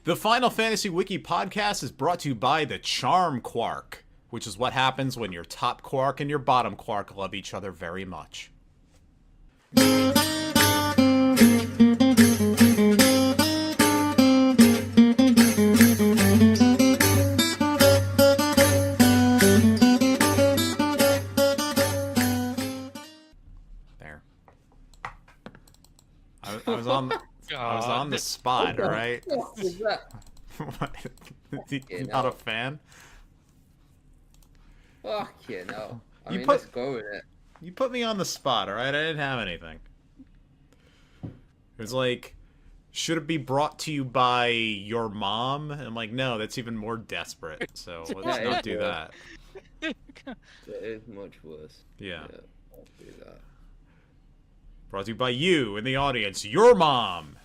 The Final Fantasy Wiki Podcast is brought to you by the Charm Quark, which is what happens when your top quark and your bottom quark love each other very much. There. I was on the spot, all right? What was that? What? You're not a fan? Fuck you, no. I You mean, put- let's go with it. You put me on the spot, all right? I didn't have anything. It was like, should it be brought to you by your mom? And I'm like, no, that's even more desperate. So let's not do that. It is much worse. Yeah. Let's do that. Brought to you by you in the audience, your mom.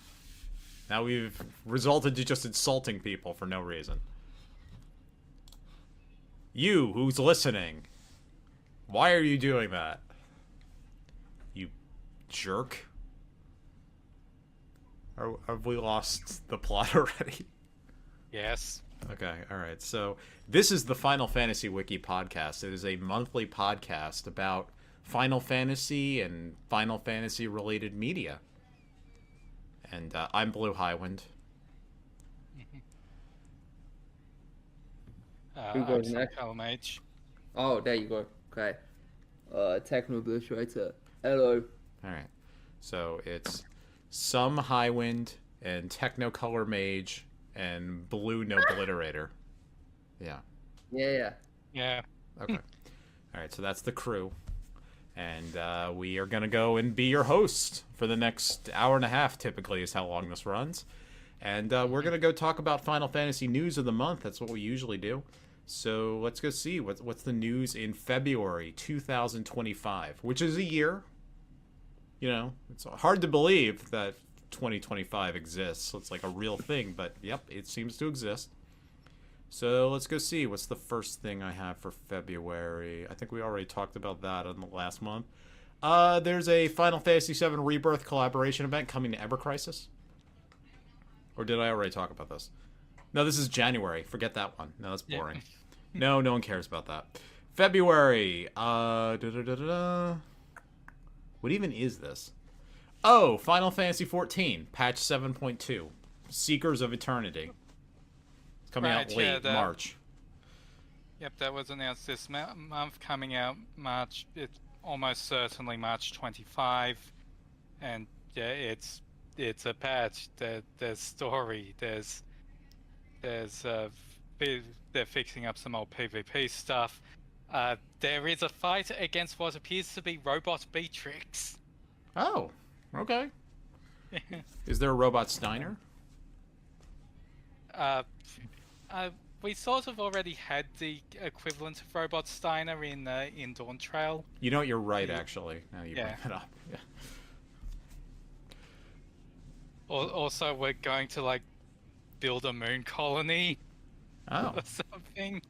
Now we've resulted to just insulting people for no reason. You, who's listening. Why are you doing that? You jerk. Have we lost the plot already? Yes. Okay, alright. So, this is the Final Fantasy Wiki Podcast. It is a monthly podcast about Final Fantasy and Final Fantasy related media. And I'm Blue-nobliterator. Who goes next? SomeHighwind. Oh, there you go. Okay. TechnoColorMage. Hello. Alright. So, it's SomeHighwind and TechnoColorMage and Blue-nobliterator. Yeah. Yeah. Yeah. Okay. Alright, so that's the crew. And we are going to go and be your host for the next hour and a half, typically, is how long this runs. And we're going to go talk about Final Fantasy news of the month. That's what we usually do. So let's go see what's the news in February 2025, which is a year. You know, it's hard to believe that 2025 exists. It's like a real thing, but yep, it seems to exist. So let's go see. What's the first thing I have for February? I think we already talked about that in the last month. There's a Final Fantasy VII Rebirth collaboration event coming to Ever Crisis. Or did I already talk about this? No, this is January. Forget that one. No, that's boring. No one cares about that. February. What even is this? Oh, Final Fantasy XIV, patch 7.2. Seekers of Eternity. It's coming out Right, late yeah, March. Yep, that was announced this month, coming out March. It's almost certainly March 25, and yeah, it's a patch. There's story. They're fixing up some old PvP stuff. There is a fight against what appears to be Robot Beatrix. Oh, okay. Is there a Robot Steiner? We sort of already had the equivalent of Robot Steiner in Dawn Trail. You know what? You're right, actually. Now you Yeah. bring it up. Yeah. Also, we're going to like build a moon colony Oh, or something.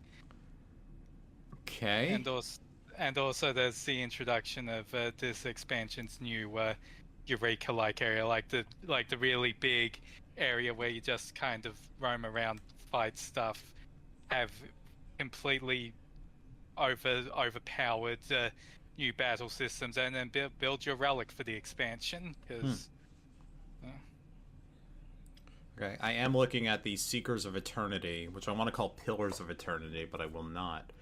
okay. And also there's the introduction of this expansion's new Eureka-like area, like the really big area where you just kind of roam around, fight stuff, have completely overpowered new battle systems, and then build your relic for the expansion. Because Okay, I am looking at the Seekers of Eternity, which I want to call Pillars of Eternity, but I will not,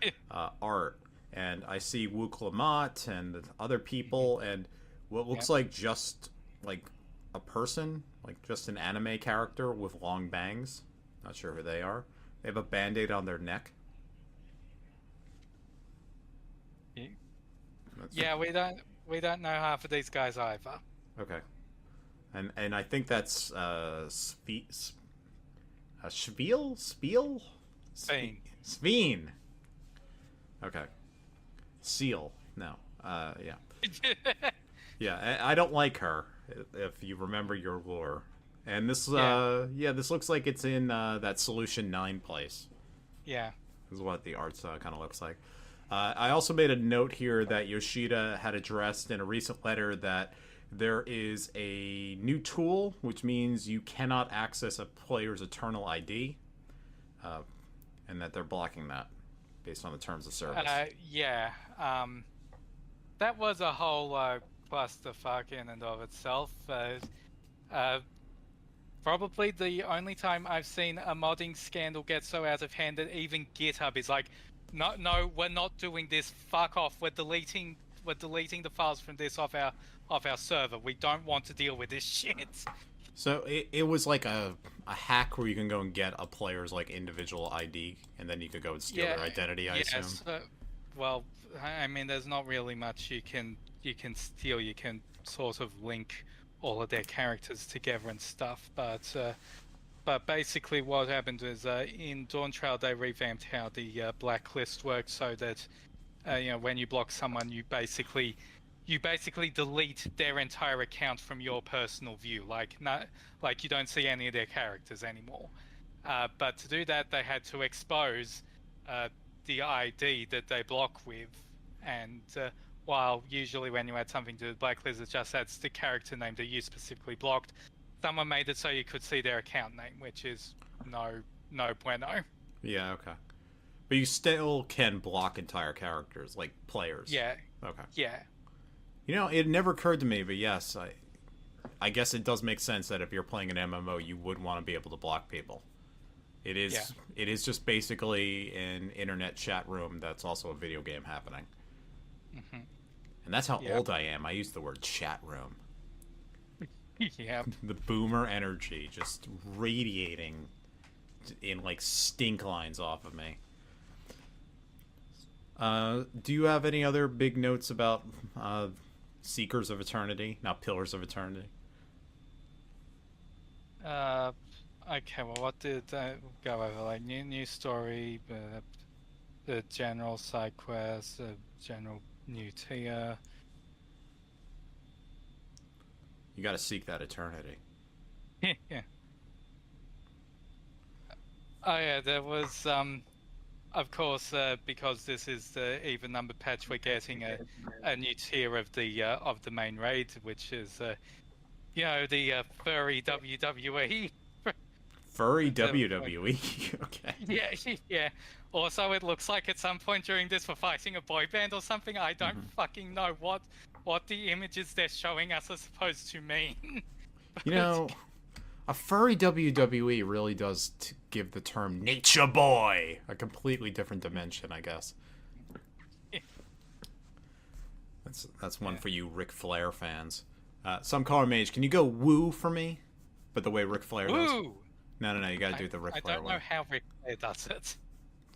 art. And I see Wu Clamat and other people, and what looks like just, like, a person, like just an anime character with long bangs. Not sure who they are. They have a band-aid on their neck. yeah, we don't know half of these guys either. Okay. And I think that's Spiel? Sveen. Sveen. Okay. Seal. No. Yeah. Yeah, I don't like her, if you remember your lore. And this, this looks like it's in that Solution 9 place. Yeah. Is what the art's kind of looks like. I also made a note here that Yoshida had addressed in a recent letter that there is a new tool, which means you cannot access a player's Eternal ID, and that they're blocking that based on the terms of service. Yeah. That was a whole clusterfuck in and of itself. Probably the only time I've seen a modding scandal get so out of hand that even GitHub is like, no, we're not doing this. Fuck off. We're deleting the files from this off our server. We don't want to deal with this shit. So it was like a hack where you can go and get a player's like individual ID, and then you could go and steal their identity. I assume. Well, I mean, there's not really much you can steal. You can sort of link all of their characters together and stuff, but basically what happened is in Dawntrail they revamped how the blacklist works so that when you block someone, you basically delete their entire account from your personal view, like you don't see any of their characters anymore. But to do that, they had to expose the ID that they block with, and while usually when you add something to the blacklist, it just adds the character name that you specifically blocked, someone made it so you could see their account name, which is no bueno. Yeah, okay. But you still can block entire characters, like players. Yeah. Okay. Yeah. It never occurred to me, but yes, I guess it does make sense that if you're playing an MMO, you would want to be able to block people. It is just basically an internet chat room that's also a video game happening. Mm-hmm. And that's how old I am. I use the word chat room. Yep. The boomer energy just radiating in like stink lines off of me. Do you have any other big notes about Seekers of Eternity, not Pillars of Eternity? Okay, well, what did I go over? Like new story, the general side quest, the general new tier. You got to seek that eternity. Yeah. Oh yeah, there was of course, because this is the even numbered patch, we're getting a new tier of the main raid, which is the furry WWE. Furry WWE. Okay. Yeah. Also, it looks like at some point during this we're fighting a boy band or something. I don't fucking know what the images they're showing us are supposed to mean. A furry WWE really does give the term Nature Boy a completely different dimension, I guess. That's one for you Ric Flair fans. SomeColorMage, can you go woo for me? But the way Ric Flair does. Woo! No, you gotta do the Ric Flair I don't know how Ric Flair does it.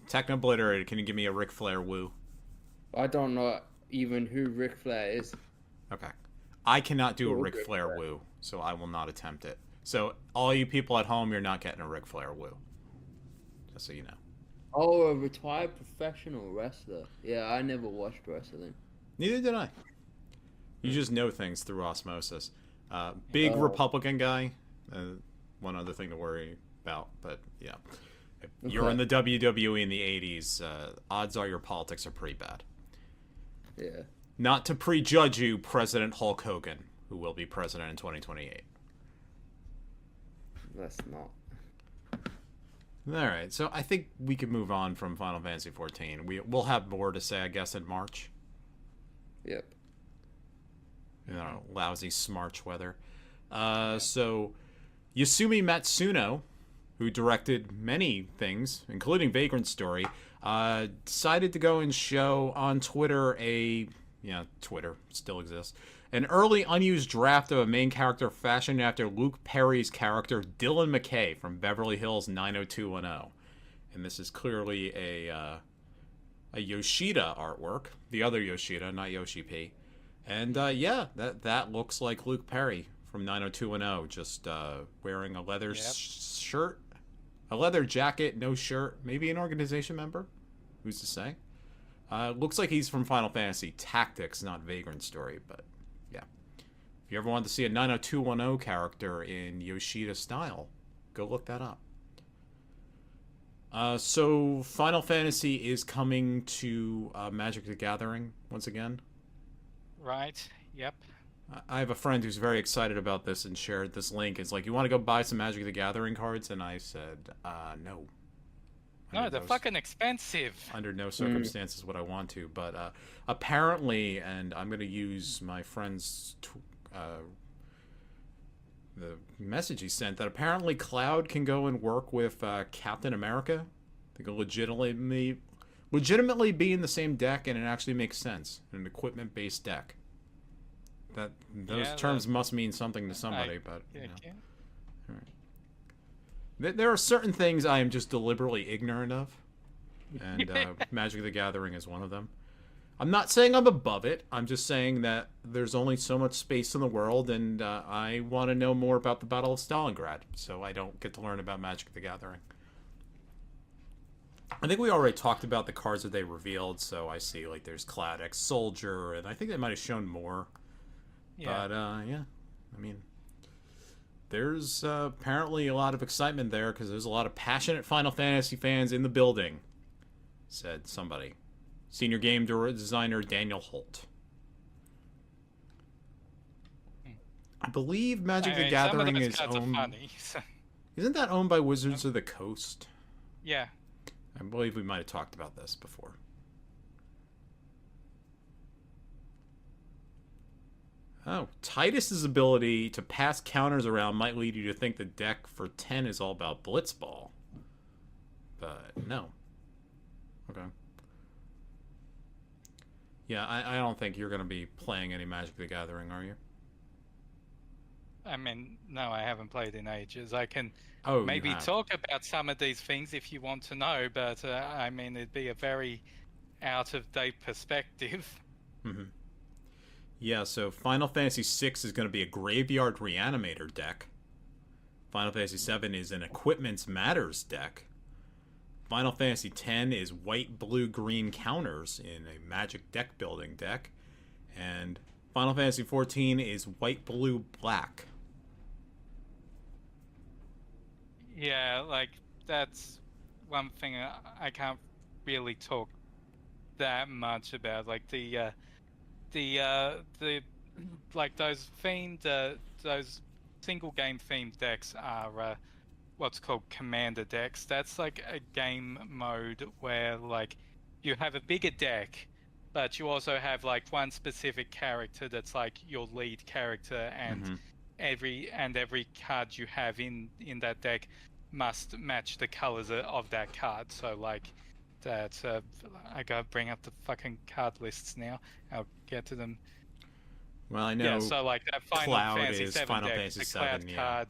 TechnoColorMage, can you give me a Ric Flair woo? I don't know even who Ric Flair is. Okay. I cannot do a Ric Flair woo, so I will not attempt it. So, all you people at home, you're not getting a Ric Flair woo. Just so you know. Oh, a retired professional wrestler. Yeah, I never watched wrestling. Neither did I. You just know things through osmosis. Big Republican guy. One other thing to worry about, but yeah. If you're in the WWE in the 80s, odds are your politics are pretty bad. Yeah. Not to prejudge you, President Hulk Hogan, who will be president in 2028. That's not. Alright, so I think we could move on from Final Fantasy XIV. We'll have more to say, I guess, in March. Yep. Lousy smarch weather. So, Yasumi Matsuno, who directed many things, including Vagrant Story, decided to go and show on Twitter Twitter still exists, an early unused draft of a main character fashioned after Luke Perry's character Dylan McKay from Beverly Hills 90210. And this is clearly a Yoshida artwork, the other Yoshida, not Yoshi P. And that looks like Luke Perry from 90210, just wearing a leather shirt, a leather jacket, no shirt, maybe an organization member, who's to say. Looks like he's from Final Fantasy Tactics, not Vagrant Story, but yeah. If you ever wanted to see a 90210 character in Yoshida style, go look that up. So Final Fantasy is coming to Magic the Gathering once again. Right. Yep. I have a friend who's very excited about this and shared this link. It's like, you want to go buy some Magic the Gathering cards? And I said, no. No, they're fucking expensive. Under no circumstances would I want to. But apparently, and I'm going to use my friend's the message he sent, that apparently Cloud can go and work with Captain America. They can legitimately be in the same deck, and it actually makes sense. An equipment-based deck. Those terms must mean something to somebody, but you know. All right. There are certain things I am just deliberately ignorant of, and Magic the Gathering is one of them. I'm not saying I'm above it. I'm just saying that there's only so much space in the world, and I want to know more about the Battle of Stalingrad, so I don't get to learn about Magic the Gathering. I think we already talked about the cards that they revealed, so I see like there's Cloud X Soldier, and I think they might have shown more. Yeah. But, yeah, I mean, there's apparently a lot of excitement there because there's a lot of passionate Final Fantasy fans in the building, said somebody. Senior game designer Daniel Holt. I believe Magic the Gathering is owned... Funny, so. Isn't that owned by Wizards of the Coast? Yeah. I believe we might have talked about this before. Oh, Titus's ability to pass counters around might lead you to think the deck for 10 is all about Blitzball. But no. Okay. Yeah, I don't think you're going to be playing any Magic the Gathering, are you? I mean, no, I haven't played in ages. I can maybe talk about some of these things if you want to know, but I mean, it'd be a very out-of-date perspective. Mm-hmm. Yeah, so Final Fantasy VI is going to be a Graveyard Reanimator deck. Final Fantasy VII is an Equipments Matters deck. Final Fantasy X is white, blue, green counters in a Magic deck building deck. And Final Fantasy XIV is white, blue, black. Yeah, like, that's one thing I can't really talk that much about. Like, the like those themed those single game themed decks are what's called commander decks. That's like a game mode where like you have a bigger deck, but you also have like one specific character that's like your lead character, and every card you have in that deck must match the colors of that card. So like that I gotta bring up the fucking card lists now. I'll get to them. Well, I know. Yeah, so like that Cloud is Final Fantasy VII, Cloud yeah. card.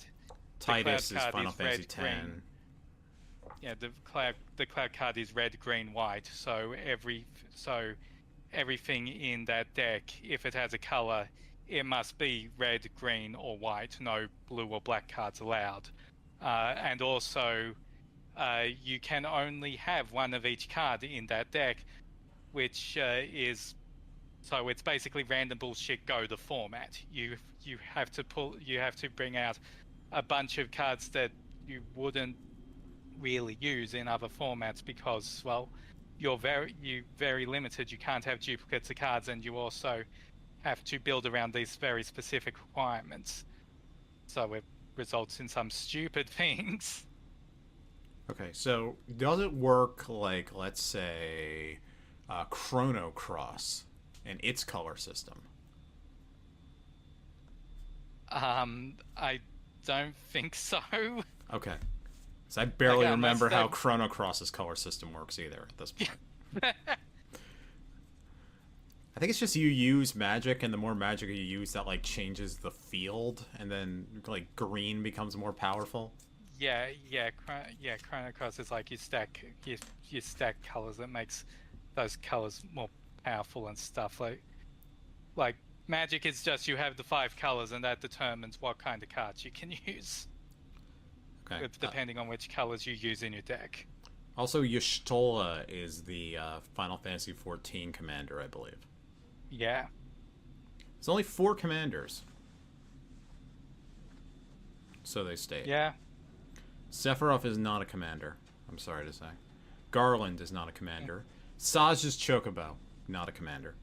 Titus is Final Fantasy X. Green. Yeah, the cloud card is red, green, white. So everything in that deck, if it has a color, it must be red, green, or white. No blue or black cards allowed. And also, you can only have one of each card in that deck, which is. So it's basically random bullshit go the format. You have to bring out a bunch of cards that you wouldn't really use in other formats because, well, you're very limited. You can't have duplicates of cards, and you also have to build around these very specific requirements. So it results in some stupid things. Okay, so does it work like, let's say, Chrono Cross and its color system? I don't think so. Okay. So I barely remember how Chrono Cross's color system works either at this point. I think it's just you use magic, and the more magic you use, that like changes the field, and then like green becomes more powerful. Yeah. Chrono Cross is like you stack colors that makes those colors more powerful and stuff. Like magic is just you have the 5 colors, and that determines what kind of cards you can use. Okay. Depending on which colors you use in your deck. Also, Y'shtola is the Final Fantasy XIV commander, I believe. Yeah. There's only 4 commanders. So they state. Yeah. Sephiroth is not a commander, I'm sorry to say. Garland is not a commander. Saj's Chocobo, not a commander.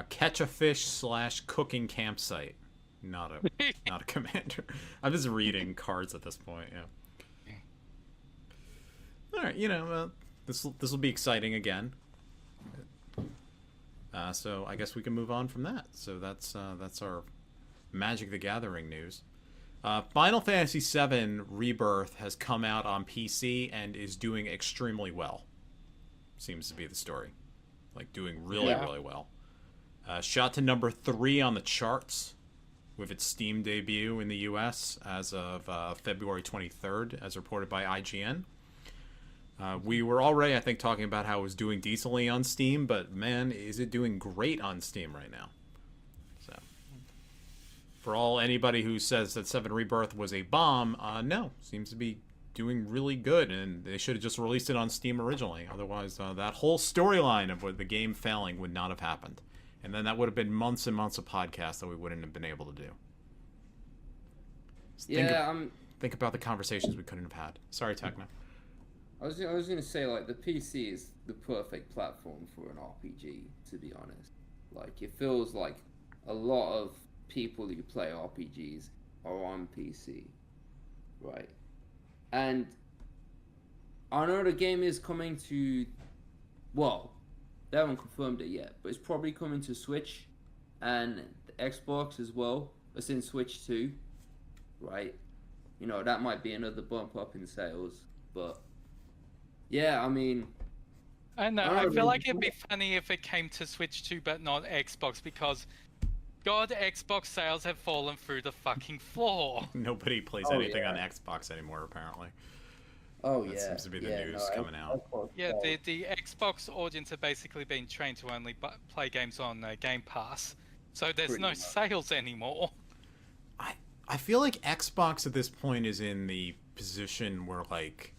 Catch a fish / cooking campsite. Not a commander. I'm just reading cards at this point. Yeah. All right. This will be exciting again. So I guess we can move on from that. So that's our Magic the Gathering news. Final Fantasy VII Rebirth has come out on PC and is doing extremely well. Seems to be the story. Like, doing really well. Shot to number 3 on the charts with its Steam debut in the US as of February 23rd, as reported by IGN. We were already, I think, talking about how it was doing decently on Steam, but man, is it doing great on Steam right now. So, for anybody who says that 7 Rebirth was a bomb, no, seems to be doing really good, and they should have just released it on Steam originally. Otherwise, that whole storyline of the game failing would not have happened. And then that would have been months and months of podcasts that we wouldn't have been able to do. Think about the conversations we couldn't have had. Sorry, Techno. I was going to say, like, the PC is the perfect platform for an RPG, to be honest. Like, it feels like a lot of people who play RPGs are on PC, right? And I know the game is coming to, well, they haven't confirmed it yet, but it's probably coming to Switch and the Xbox as well. It's in Switch 2, right? That might be another bump up in sales, but yeah, I mean, I know. I feel like it'd be funny if it came to Switch 2 but not Xbox, because God, Xbox sales have fallen through the fucking floor. Nobody plays anything on Xbox anymore, apparently. That seems to be the news coming out. Yeah, the Xbox audience have basically been trained to only play games on Game Pass, so there's no sales anymore. I feel like Xbox at this point is in the position where, like,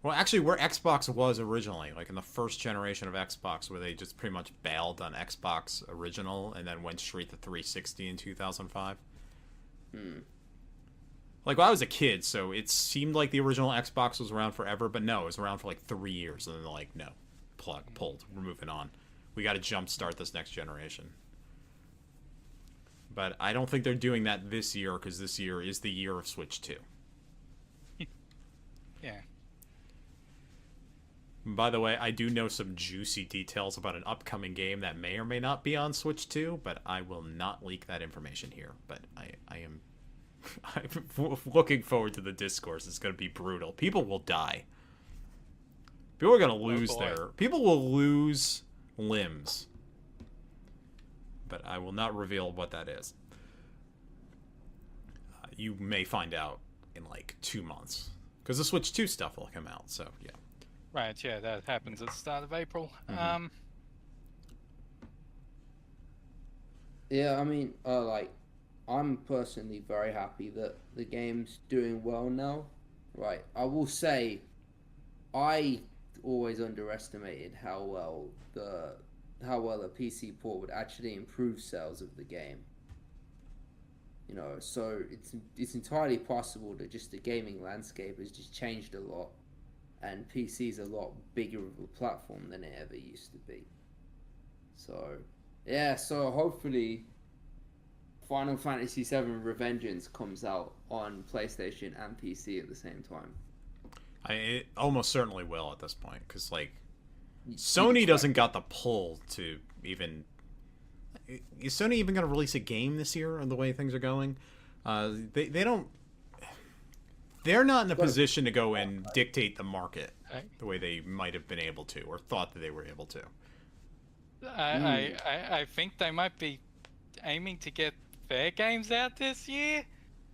well, actually, where Xbox was originally, like in the first generation of Xbox, where they just pretty much bailed on Xbox original and then went straight to 360 in 2005. Like, well, I was a kid, so it seemed like the original Xbox was around forever, but no, it was around for like 3 years, and then they're like, no, pulled, we're moving on. We got to jumpstart this next generation. But I don't think they're doing that this year, because this year is the year of Switch 2. Yeah. By the way, I do know some juicy details about an upcoming game that may or may not be on Switch 2, but I will not leak that information here. But I'm looking forward to the discourse. It's going to be brutal. People will die. People are going to lose people will lose limbs. But I will not reveal what that is. You may find out in like 2 months, because the Switch 2 stuff will come out, so yeah. Right, yeah, that happens at the start of April. Mm-hmm. Yeah, I mean, I'm personally very happy that the game's doing well now. Right, I will say, I always underestimated how well a PC port would actually improve sales of the game. So it's entirely possible that just the gaming landscape has just changed a lot, and PC's a lot bigger of a platform than it ever used to be. So, yeah, so hopefully Final Fantasy VII Revengeance comes out on PlayStation and PC at the same time. It almost certainly will at this point, because, like, Sony doesn't got the pull to even... Is Sony even going to release a game this year on the way things are going? They don't... They're not in a position to go and dictate the market the way they might have been able to, or thought that they were able to. I think they might be aiming to get Fair Games out this year.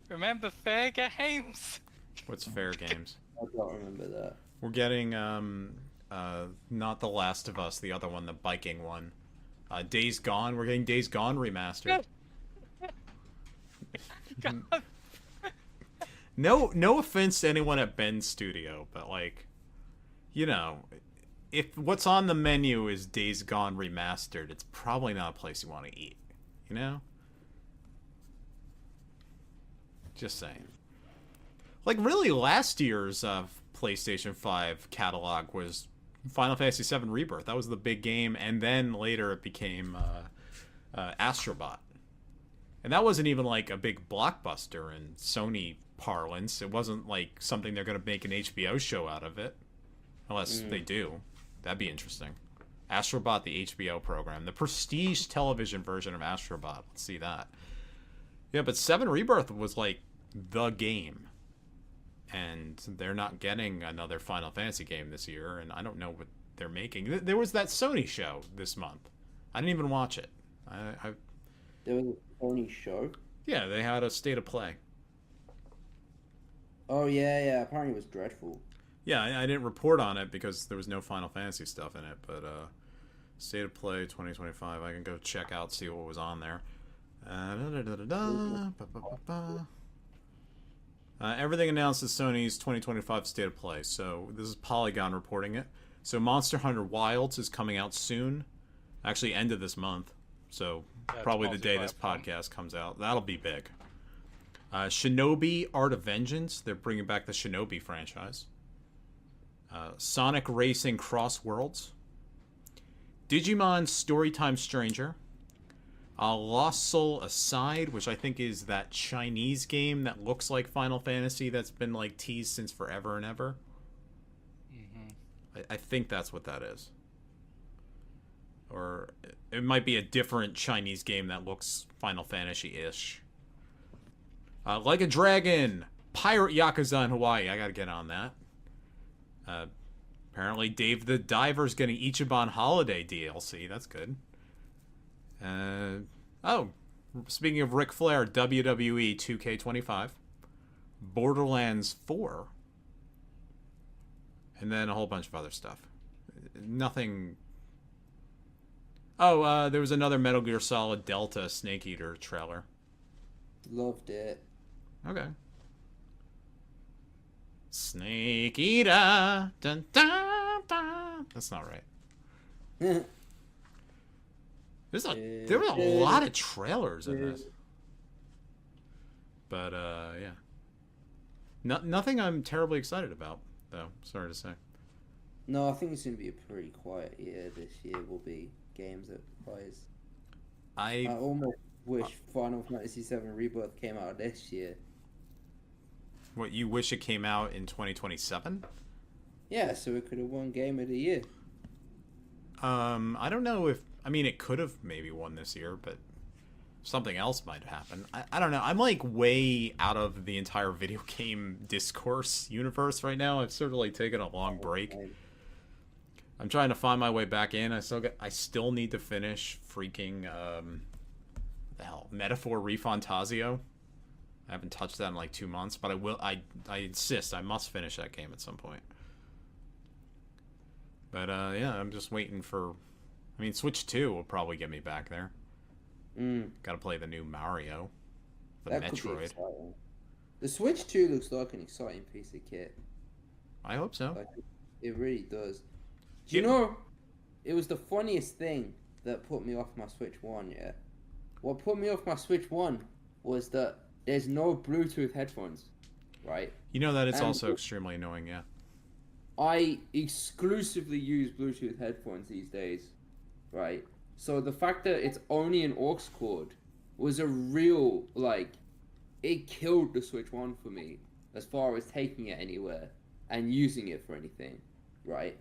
Remember Fair Games? What's Fair Games? I don't remember that. We're getting not The Last of Us, the other one, the biking one. Days Gone. We're getting Days Gone remastered. God. No offense to anyone at Ben's studio, but, like, if what's on the menu is Days Gone remastered, it's probably not a place you want to eat. Just saying. Like, really, last year's PlayStation 5 catalog was Final Fantasy VII Rebirth. That was the big game, and then later it became Astrobot. And that wasn't even like a big blockbuster in Sony parlance. It wasn't like something they're going to make an HBO show out of it. Unless they do. That'd be interesting. Astrobot, the HBO program. The prestige television version of Astrobot. Let's see that. Yeah, but 7 Rebirth was like the game. And they're not getting another Final Fantasy game this year. And I don't know what they're making. There was that Sony show this month. I didn't even watch it. There was a Sony show? Yeah, they had a State of Play. Oh, yeah. Apparently it was dreadful. Yeah, I didn't report on it because there was no Final Fantasy stuff in it, but State of Play 2025, I can go check out, see what was on there. Everything announced at Sony's 2025 State of Play, so this is Polygon reporting it. So Monster Hunter Wilds is coming out soon, actually end of this month, so probably the day this podcast comes out. That'll be big. Shinobi Art of Vengeance, they're bringing back the Shinobi franchise. Sonic Racing Cross Worlds, Digimon Storytime Stranger, Lost Soul Aside, which I think is that Chinese game that looks like Final Fantasy that's been like teased since forever and ever. I think that's what that is. Or it might be a different Chinese game that looks Final Fantasy-ish. Like a Dragon, Pirate Yakuza in Hawaii. I gotta get on that. Apparently Dave the Diver's getting Ichiban Holiday DLC. That's good. Speaking of Ric Flair, WWE 2K25, Borderlands 4, and then a whole bunch of other stuff. Nothing. There was another Metal Gear Solid Delta Snake Eater trailer. Loved it. Okay. Snake Eater. Dun, dun, dun. That's not right. There were a lot of trailers in this. But, yeah. Nothing I'm terribly excited about, though. Sorry to say. No, I think it's going to be a pretty quiet year. This year will be games that plays. I almost wish Final Fantasy VII Rebirth came out this year. What, you wish it came out in 2027? Yeah, so it could have won Game of the Year. I don't know if... I mean, it could have maybe won this year, but something else might happen. I don't know. I'm, like, way out of the entire video game discourse universe right now. I've sort of, like, taken a long break. I'm trying to find my way back in. I still need to finish freaking, Metaphor Refantasio. I haven't touched that in like 2 months, but I insist. I must finish that game at some point. But, yeah, I'm just waiting for... I mean, Switch 2 will probably get me back there. Gotta play the new Mario. The Metroid. The Switch 2 looks like an exciting piece of kit. I hope so. Like, it really does. Do you know, it was the funniest thing that put me off my Switch 1, yeah? What put me off my Switch 1 was that there's no Bluetooth headphones, right? You know that it's also extremely annoying, yeah. I exclusively use Bluetooth headphones these days, right? So the fact that it's only an aux cord was a real, like, it killed the Switch 1 for me as far as taking it anywhere and using it for anything, right?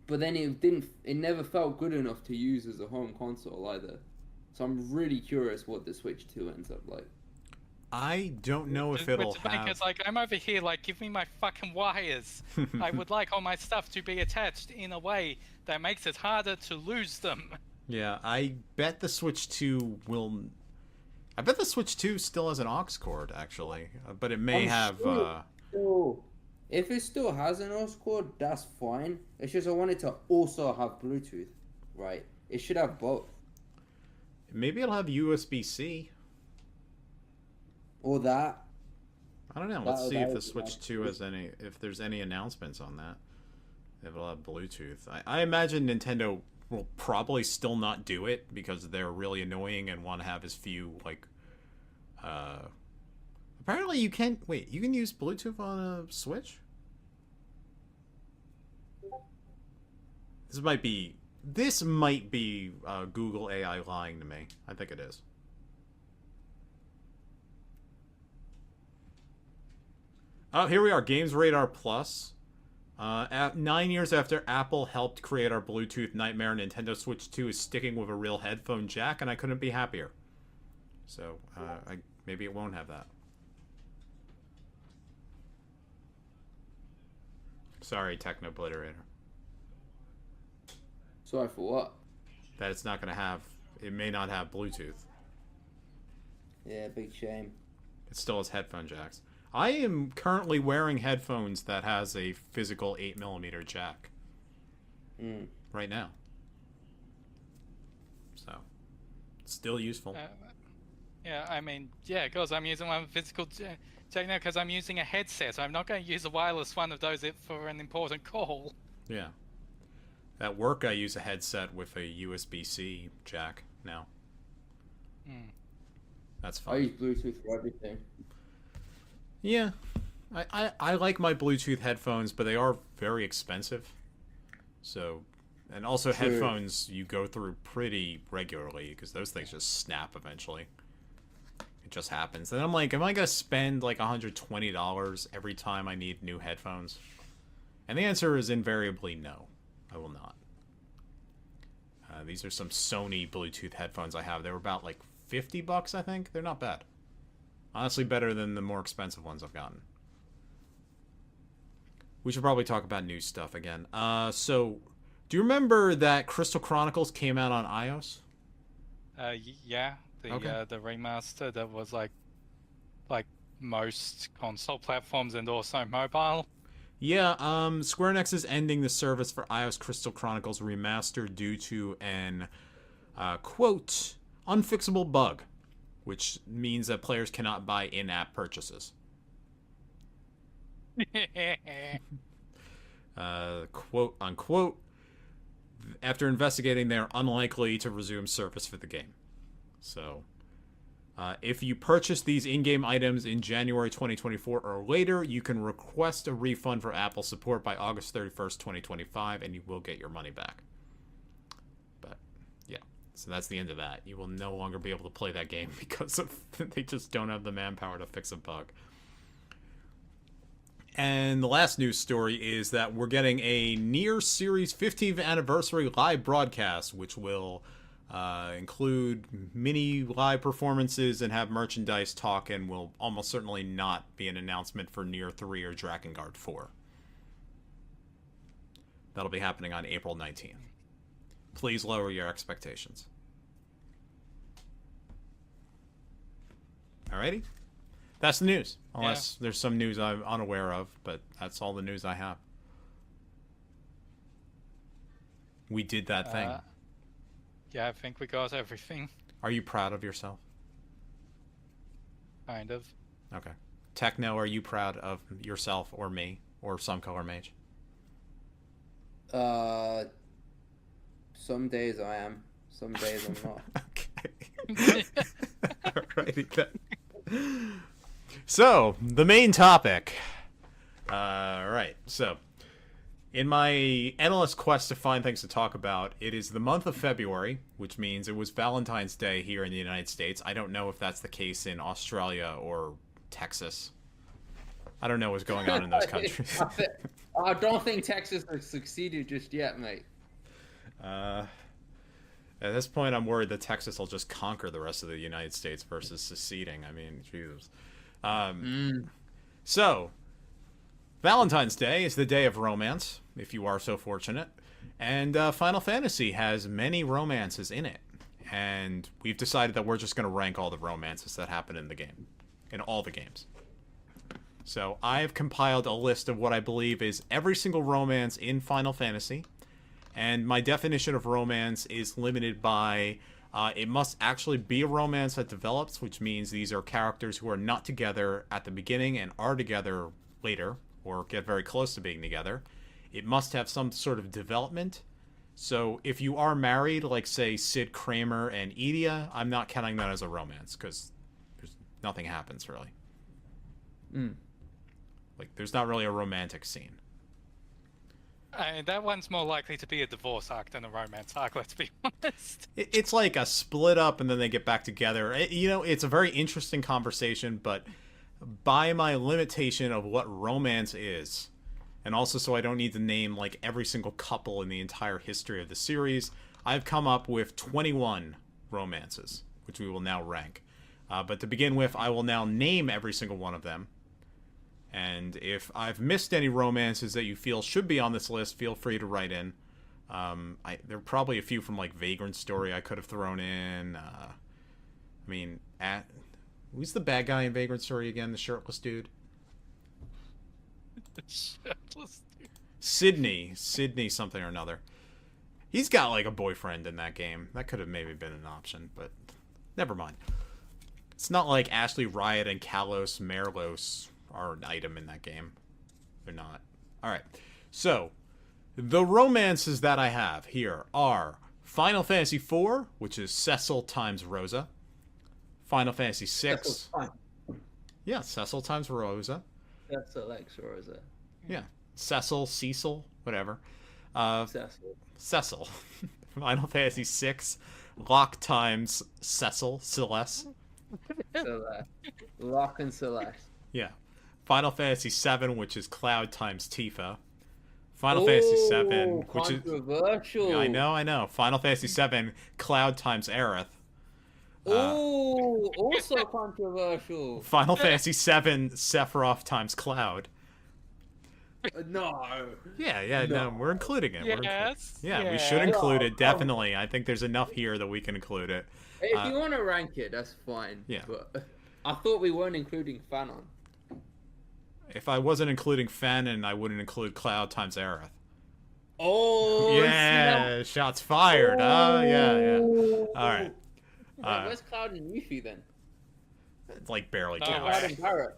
But then it never felt good enough to use as a home console either. So I'm really curious what the Switch 2 ends up like. I don't know if it'll have... Because, like, I'm over here, like, give me my fucking wires. I would like all my stuff to be attached in a way that makes it harder to lose them. Yeah, I bet the Switch 2 will... I bet the Switch 2 still has an aux cord, actually. But it may have... If it still has an aux cord, that's fine. It's just I want it to also have Bluetooth, right? It should have both. Maybe it'll have USB-C. Or that. I don't know. Let's see if the Switch 2 has any... If there's any announcements on that. If it'll have Bluetooth. I imagine Nintendo will probably still not do it because they're really annoying and want to have as few, like... Apparently you can... Wait, you can use Bluetooth on a Switch? This might be This might be Google AI lying to me. I think it is. Oh, here we are. Games Radar Plus. 9 years after Apple helped create our Bluetooth nightmare, Nintendo Switch 2 is sticking with a real headphone jack, and I couldn't be happier. So, maybe it won't have that. Sorry, TechnoColorMage. Sorry for what? That it's not going to have... It may not have Bluetooth. Yeah, big shame. It still has headphone jacks. I am currently wearing headphones that has a physical 8mm jack. Right now. So, it's still useful. Yeah, I mean, yeah, because I'm using one physical jack now because I'm using a headset. I'm not going to use a wireless one of those for an important call. Yeah. At work, I use a headset with a USB-C jack now. That's fine. I use Bluetooth for everything. Yeah. I like my Bluetooth headphones, but they are very expensive. So, and also True. headphones you go through pretty regularly because those things just snap eventually. It just happens. And I'm like, am I going to spend like $120 every time I need new headphones? And the answer is invariably no. I will not. These are some Sony Bluetooth headphones I have. They were about like $50, I think. They're not bad. Honestly, better than the more expensive ones I've gotten. We should probably talk about new stuff again. So, do you remember that Crystal Chronicles came out on iOS? Yeah. The remaster that was like most console platforms and also mobile. Yeah, Square Enix is ending the service for iOS Crystal Chronicles Remastered due to an, quote, unfixable bug, which means that players cannot buy in-app purchases. Quote, unquote, after investigating, they are unlikely to resume service for the game. So, if you purchase these in-game items in January 2024 or later, you can request a refund for Apple support by August 31st, 2025, and you will get your money back. But, yeah. So that's the end of that. You will no longer be able to play that game because they just don't have the manpower to fix a bug. And the last news story is that we're getting a Nier Series 15th Anniversary live broadcast, which will... include mini live performances and have merchandise talk, and will almost certainly not be an announcement for Nier 3 or Drakengard 4. That'll be happening on April 19th. Please lower your expectations. Alrighty? That's the news. Unless there's some news I'm unaware of, but that's all the news I have. We did that thing. Yeah, I think we got everything. Are you proud of yourself? Kind of. Okay. Techno, are you proud of yourself or me or SomeColorMage? Some days I am. Some days I'm not. Okay. Alrighty then. So, the main topic. Right. So, in my endless quest to find things to talk about, it is the month of February, which means it was Valentine's Day here in the United States. I don't know if that's the case in Australia or Texas. I don't know what's going on in those countries. I don't think Texas has succeeded just yet, mate. At this point, I'm worried that Texas will just conquer the rest of the United States versus seceding. I mean, Jesus. So, Valentine's Day is the day of romance, if you are so fortunate. And Final Fantasy has many romances in it. And we've decided that we're just going to rank all the romances that happen in the game. In all the games. So I've compiled a list of what I believe is every single romance in Final Fantasy. And my definition of romance is limited by it must actually be a romance that develops, which means these are characters who are not together at the beginning and are together later, or get very close to being together. It must have some sort of development. So if you are married, like say Sid Kramer and Edea, I'm not counting that as a romance because nothing happens really. Like there's not really a romantic scene. That one's more likely to be a divorce arc than a romance arc, let's be honest. It's like a split up and then they get back together. It's a very interesting conversation, but by my limitation of what romance is, and also so I don't need to name like every single couple in the entire history of the series, I've come up with 21 romances, which we will now rank. But to begin with, I will now name every single one of them. And if I've missed any romances that you feel should be on this list, feel free to write in. There are probably a few from like Vagrant Story I could have thrown in. Who's the bad guy in Vagrant Story again? The shirtless dude? The shirtless dude. Sydney something or another. He's got like a boyfriend in that game. That could have maybe been an option, but never mind. It's not like Ashley Riot and Kalos Merlos are an item in that game. They're not. Alright, so the romances that I have here are Final Fantasy IV, which is Cecil times Rosa. Final Fantasy VI. Yeah, Cecil times Rosa. Cecil X Rosa. Yeah, Cecil, whatever. Cecil. Final Fantasy VI, Locke times Cecil, Celeste. Celeste. Locke and Celeste. Yeah. Final Fantasy VII, which is Cloud times Tifa. Final Fantasy VII, which is controversial. I know. Final Fantasy VII, Cloud times Aerith. Also controversial. Final Fantasy VII, Sephiroth times Cloud. No. No, we're including it. Yes. We should include it, definitely. I think there's enough here that we can include it. If you want to rank it, that's fine. Yeah. But I thought we weren't including Fanon. If I wasn't including Fanon, I wouldn't include Cloud times Aerith. Oh, yeah, shots fired. Yeah. All right. Where's Cloud and Yuffie then? It's like barely Oh, counts. Cloud and Barrett.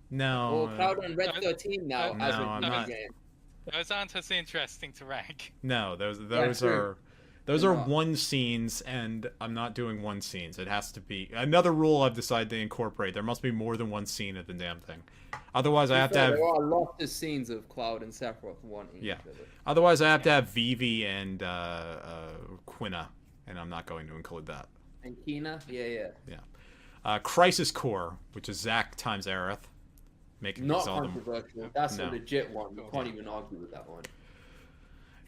No. Or Cloud and Red 13 now. No, as a I'm new not. game. Those aren't as interesting to rank. No, those true. are one scenes, and I'm not doing one scenes. It has to be another rule I've decided to incorporate. There must be more than one scene of the damn thing. Otherwise, I have to have. There are lots of scenes of Cloud and Sephiroth wanting each other. Otherwise, I have to have Vivi and Quina, and I'm not going to include that. And Kina? Yeah. Crisis Core, which is Zack times Aerith. Making Not Zelda. controversial. That's No. a legit one. You can't even argue with that one.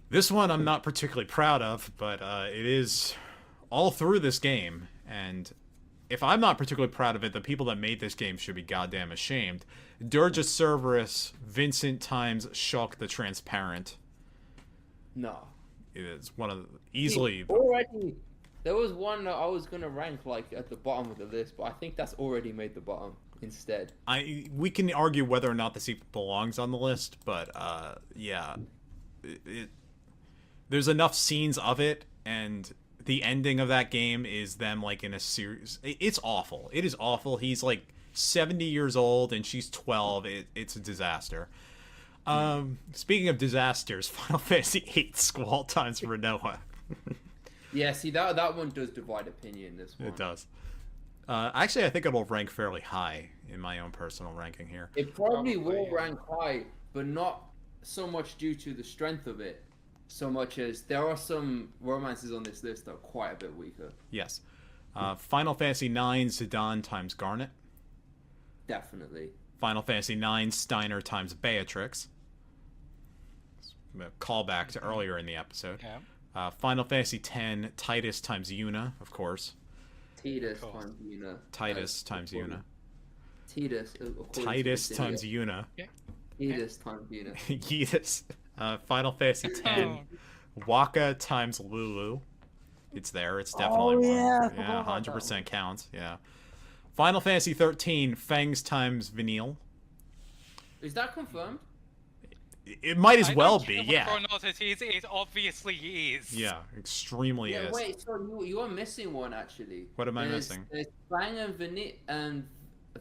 This one I'm not particularly proud of, but it is all through this game, and if I'm not particularly proud of it, the people that made this game should be goddamn ashamed. Durga Cerberus, Vincent times Shulk the Transparent. No. It is one of the, easily... Already, there was one that I was going to rank like at the bottom of the list, but I think that's already made the bottom instead. We can argue whether or not this even belongs on the list, but there's enough scenes of it, and the ending of that game is them like in a series. It's awful. It is awful. He's like 70 years old and she's 12. It's a disaster. Speaking of disasters, Final Fantasy VIII Squall times Renoa. Yeah, see that one does divide opinion. This one. It does. Actually, I think it'll rank fairly high in my own personal ranking here. It probably will rank high, but not so much due to the strength of it, so much as there are some romances on this list that are quite a bit weaker. Yes. Final Fantasy IX Zidane times Garnet. Definitely. Final Fantasy IX Steiner times Beatrix. A callback to earlier in the episode. Yeah. Final Fantasy X Titus times Yuna, of course. Titus times Yuna. Titus times Yuna. Titus. Titus times Yuna. Titus times Yuna. Yeetus. Final Fantasy X. Waka times Lulu. It's there. It's definitely one. Yeah, 100% counts. Yeah. Final Fantasy 13 Fangs times Vanille. Is that confirmed? It might as well be, yeah. Or not, it obviously is. Yeah, extremely is. Wait, so you are missing one actually. What am I missing? There's Fang and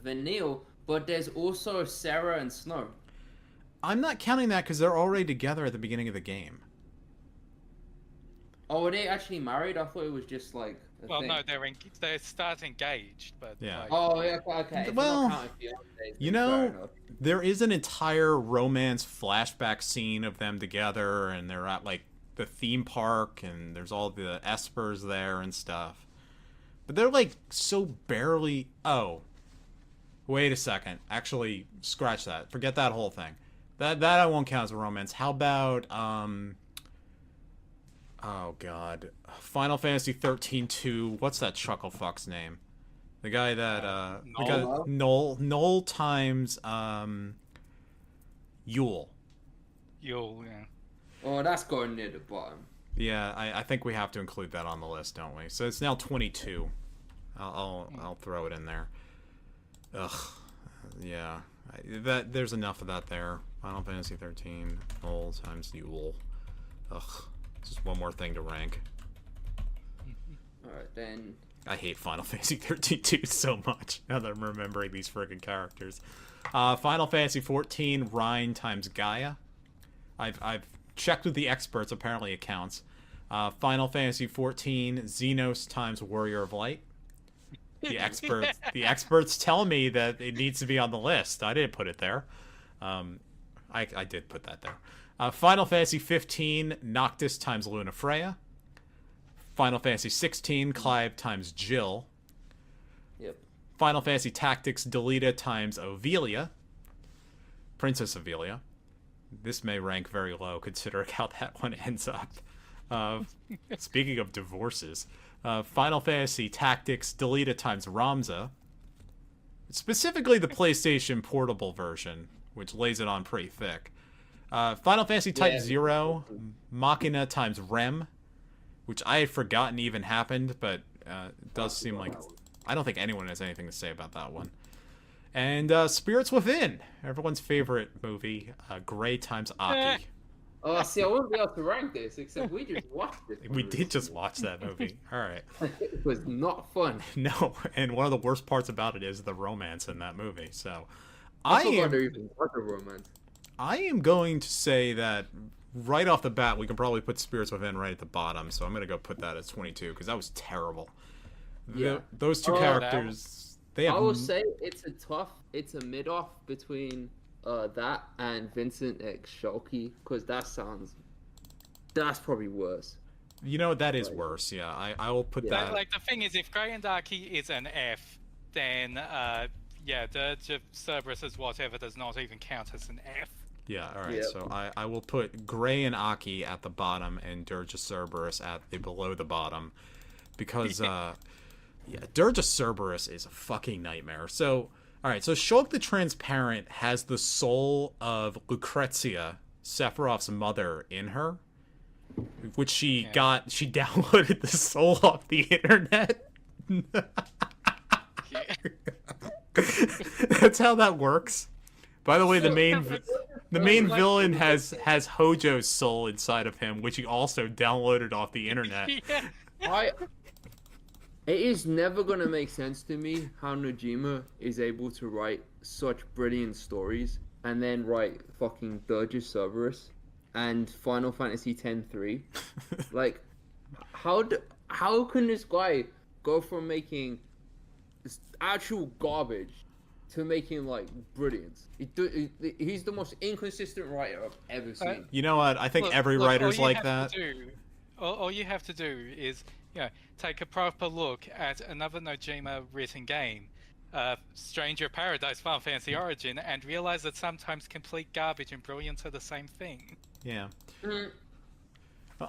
Vanille, but there's also Sarah and Snow. I'm not counting that because they're already together at the beginning of the game. Oh, were they actually married? I thought it was just like Well, no, they start engaged, but Yeah. like, Oh, yeah, okay. If Well, we're not counting fiancés, you then fair know, enough. there is an entire romance flashback scene of them together, and they're at like the theme park, and there's all the espers there and stuff. But they're like so barely. Oh, wait a second. Actually, scratch that. Forget that whole thing. That I won't count as a romance. How about oh god, Final Fantasy 13-2. What's that chuckle fuck's name? The guy that the guy Noel times Yule. you'll, yeah. Oh, that's going near the bottom. Yeah, I think we have to include that on the list, don't we? So it's now 22. I'll throw it in there. Ugh, yeah. There's enough of that there. Final Fantasy 13, Noel times Yule. Ugh, just one more thing to rank. Alright, then. I hate Final Fantasy 13-2 so much now that I'm remembering these friggin' characters. Final Fantasy 14, Rhine times Gaia. I've checked with the experts. Apparently it counts. Final Fantasy 14, Xenos times Warrior of Light. The experts tell me that it needs to be on the list. I didn't put it there. I did put that there. Final Fantasy 15, Noctis times Lunafreya. Final Fantasy 16, Clive times Jill. Yep. Final Fantasy Tactics, Delita times Ovelia. Princess Ovelia. This may rank very low considering how that one ends up. Speaking of divorces, Final Fantasy Tactics, Delita times Ramza. Specifically the PlayStation Portable version, which lays it on pretty thick. Final Fantasy Type 0, Machina times Rem, which I had forgotten even happened, but it does seem like... I don't think anyone has anything to say about that one. And Spirits Within, everyone's favorite movie, Gray times Aki. Oh, see, I wouldn't be able to rank this, except we just watched it. We did just watch that movie. All right. It was not fun. No, and one of the worst parts about it is the romance in that movie. So, I forgot there even was a romance. I am going to say that right off the bat, we can probably put Spirits Within right at the bottom. So I'm going to go put that as 22 because that was terrible. Yeah. Those two characters, they have... I will say it's a mid-off between that and Vincent X Shulky, because that's probably worse. You know, that is worse, yeah. I will put that... Like, the thing is, if Grey and Aki is an F, then, Dirge of Cerberus' whatever does not even count as an F. Yeah, alright, so I will put Gray and Aki at the bottom and Dirge of Cerberus at the below the bottom, because, Dirge of Cerberus is a fucking nightmare. So, alright, so Shulk the Transparent has the soul of Lucrezia, Sephiroth's mother, in her, which she downloaded the soul off the internet. That's how that works. By the way, the main villain has Hojo's soul inside of him, which he also downloaded off the internet. It is never gonna make sense to me how Nojima is able to write such brilliant stories and then write fucking Dirge of Cerberus and Final Fantasy X-3. Like, how can this guy go from making actual garbage to making, like, brilliance? He's the most inconsistent writer I've ever seen. You know what? I think every writer's like that. All you have to do is, take a proper look at another Nojima written game, Stranger Paradise Final Fantasy Origin, and realize that sometimes complete garbage and brilliance are the same thing. Yeah.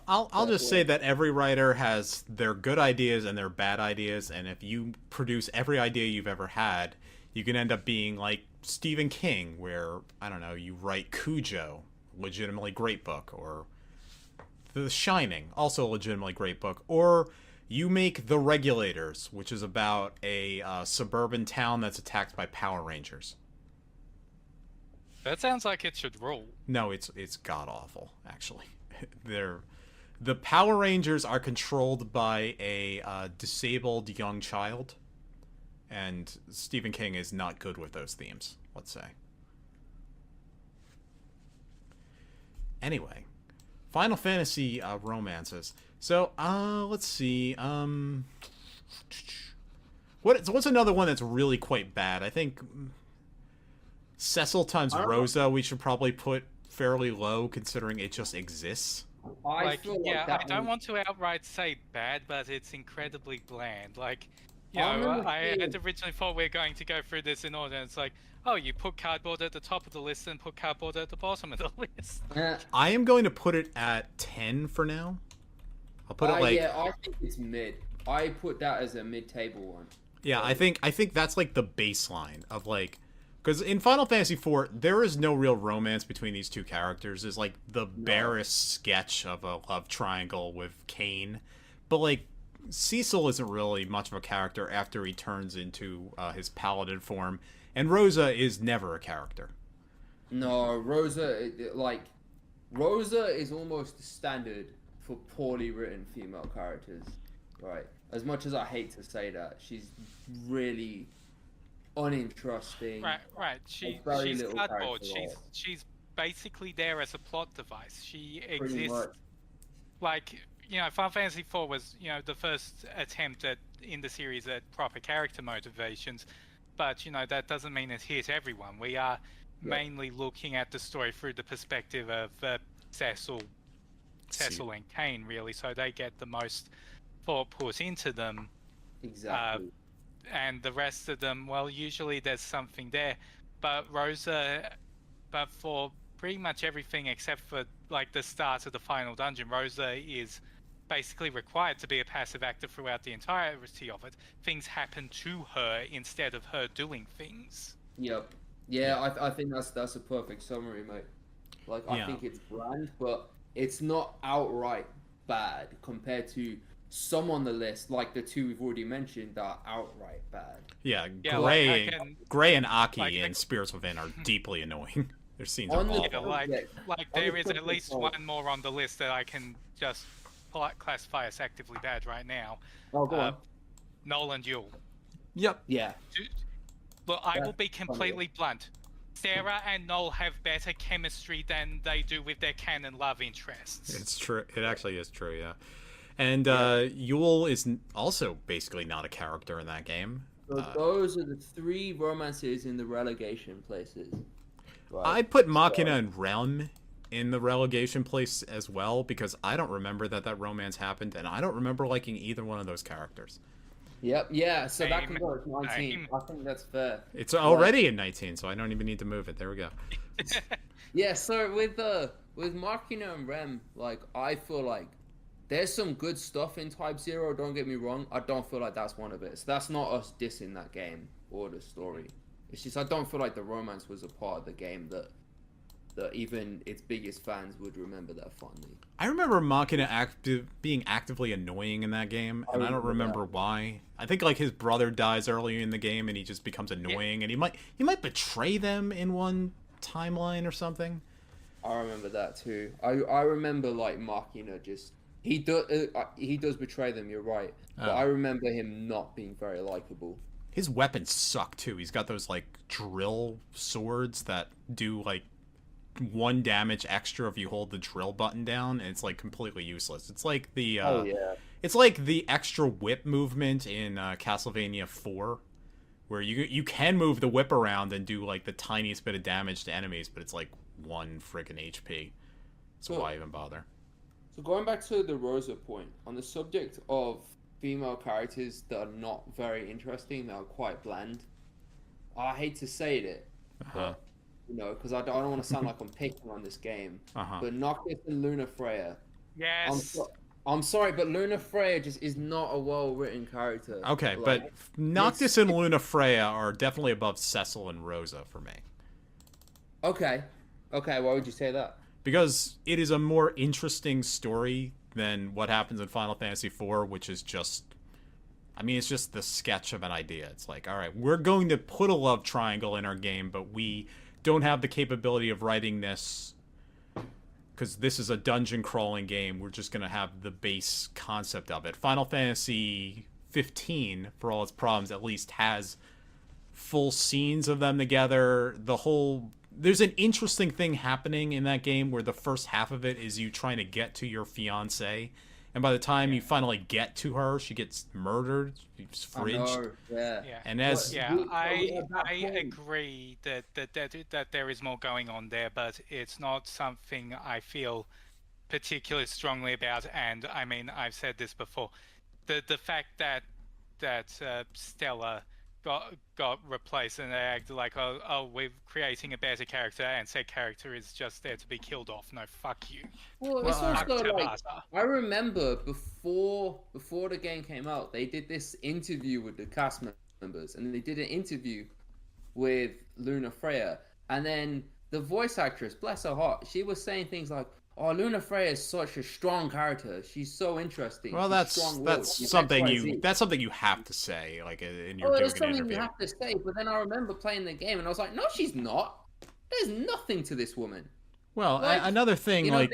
I'll just say that every writer has their good ideas and their bad ideas, and if you produce every idea you've ever had, you can end up being like Stephen King, where, I don't know, you write Cujo, legitimately great book, or The Shining, also a legitimately great book, or you make The Regulators, which is about a suburban town that's attacked by Power Rangers. That sounds like it should rule. No, it's god-awful, actually. The Power Rangers are controlled by a disabled young child, and Stephen King is not good with those themes, let's say. Anyway, Final Fantasy romances. So, let's see. What's another one that's really quite bad? I think Cecil times Rosa we should probably put fairly low, considering it just exists. I feel like yeah, that I don't was- want to outright say bad, but it's incredibly bland. Like, you I know, remember I seeing- had originally thought we were going to go through this in order, and it's like, oh, you put cardboard at the top of the list and put cardboard at the bottom of the list. I am going to put it at 10 for now. I'll put it like yeah, I think it's mid. I put that as a mid-table one. yeah. I think that's like the baseline of like, because in Final Fantasy IV there is no real romance between these two characters. It's like the barest sketch of a love triangle with Kain, but like Cecil isn't really much of a character after he turns into his paladin form, and Rosa is never a character. No, Rosa, Rosa is almost the standard for poorly written female characters, right? As much as I hate to say that, she's really uninteresting. Right. She's little cardboard. character She's basically there as a plot device. She Pretty exists. much. Like, you know, Final Fantasy IV was, you know, the first attempt in the series at proper character motivations, but you know that doesn't mean it hit everyone. We are mainly looking at the story through the perspective of Cecil and Kain, really, so they get the most thought put into them. Exactly. And the rest of them, well, usually there's something there, but for pretty much everything except for like the start of the final dungeon, Rosa is basically required to be a passive actor throughout the entirety of it. Things happen to her instead of her doing things. Yep. Yeah, I think that's a perfect summary, mate. Like, I Yeah. think it's bland, but it's not outright bad compared to some on the list, like the two we've already mentioned, that are outright bad. Yeah, Yeah, Gray, like, I can- Gray and Aki like, in Spirits Within are deeply annoying. Their scenes On are the- awful. Yeah, like On there the is at subject least of- one more on the list that I can just classify as actively bad right now. Oh, go on. Nolan Duel. Yep. Yeah. Look, I Yeah, will be completely blunt. Sarah and Noel have better chemistry than they do with their canon love interests. It's true. It actually is true, yeah. And Yule is also basically not a character in that game. So those are the three romances in the relegation places. Right. I put Machina and Realm in the relegation place as well, because I don't remember that romance happened, and I don't remember liking either one of those characters. Yep. Yeah. So that Same, can go at 19. same. I think that's fair. It's already in 19, so I don't even need to move it. There we go. Yeah. So with Machina and Rem, like, I feel like there's some good stuff in Type 0, don't get me wrong. I don't feel like that's one of it. So that's not us dissing that game or the story. It's just I don't feel like the romance was a part of the game that even its biggest fans would remember that fondly. I remember Machina being actively annoying in that game, and I don't remember why. I think like his brother dies early in the game, and he just becomes annoying, and he might betray them in one timeline or something. I remember that too. I remember like Machina just he does betray them. You're right, but Oh. I remember him not being very likable. His weapons suck too. He's got those like drill swords that do like 1 damage extra if you hold the drill button down, and it's like completely useless. It's like the Oh yeah. it's like the extra whip movement in Castlevania 4, where you can move the whip around and do like the tiniest bit of damage to enemies, but it's like 1 friggin' HP. So Cool. why even bother? So going back to the Rosa point, on the subject of female characters that are not very interesting, that are quite bland, I hate to say it, Uh-huh. but, you know, because I don't want to sound like I'm picking on this game, Uh-huh. but Noctis and Luna Freya, Yes. I'm sorry, but Luna Freya just is not a well-written character. Okay, Like, but Noctis and Luna Freya are definitely above Cecil and Rosa for me. Okay, why would you say that? Because it is a more interesting story than what happens in Final Fantasy IV, which is just... I mean, it's just the sketch of an idea. It's like, all right, we're going to put a love triangle in our game, but we don't have the capability of writing this because this is a dungeon crawling game. We're just going to have the base concept of it. Final Fantasy 15, for all its problems, at least has full scenes of them together. There's an interesting thing happening in that game where the first half of it is you trying to get to your fiance, and by the time you finally get to her, she gets murdered, she's fridged. Yeah. And as I agree that there is more going on there, but it's not something I feel particularly strongly about. And I mean, I've said this before, the fact that Stella got replaced and they acted like, oh, we're creating a better character, and said character is just there to be killed off. No, fuck you. Well, it's also like, I remember before the game came out, they did this interview with the cast members, and they did an interview with Luna Freya, and then the voice actress, bless her heart, she was saying things like, "Oh, Luna Freya is such a strong character. She's so interesting." Well, that's something you have to say, like in your doing an interview. You have to say, but then I remember playing the game and I was like, "No, she's not. There's nothing to this woman." Well, like, another thing, you know,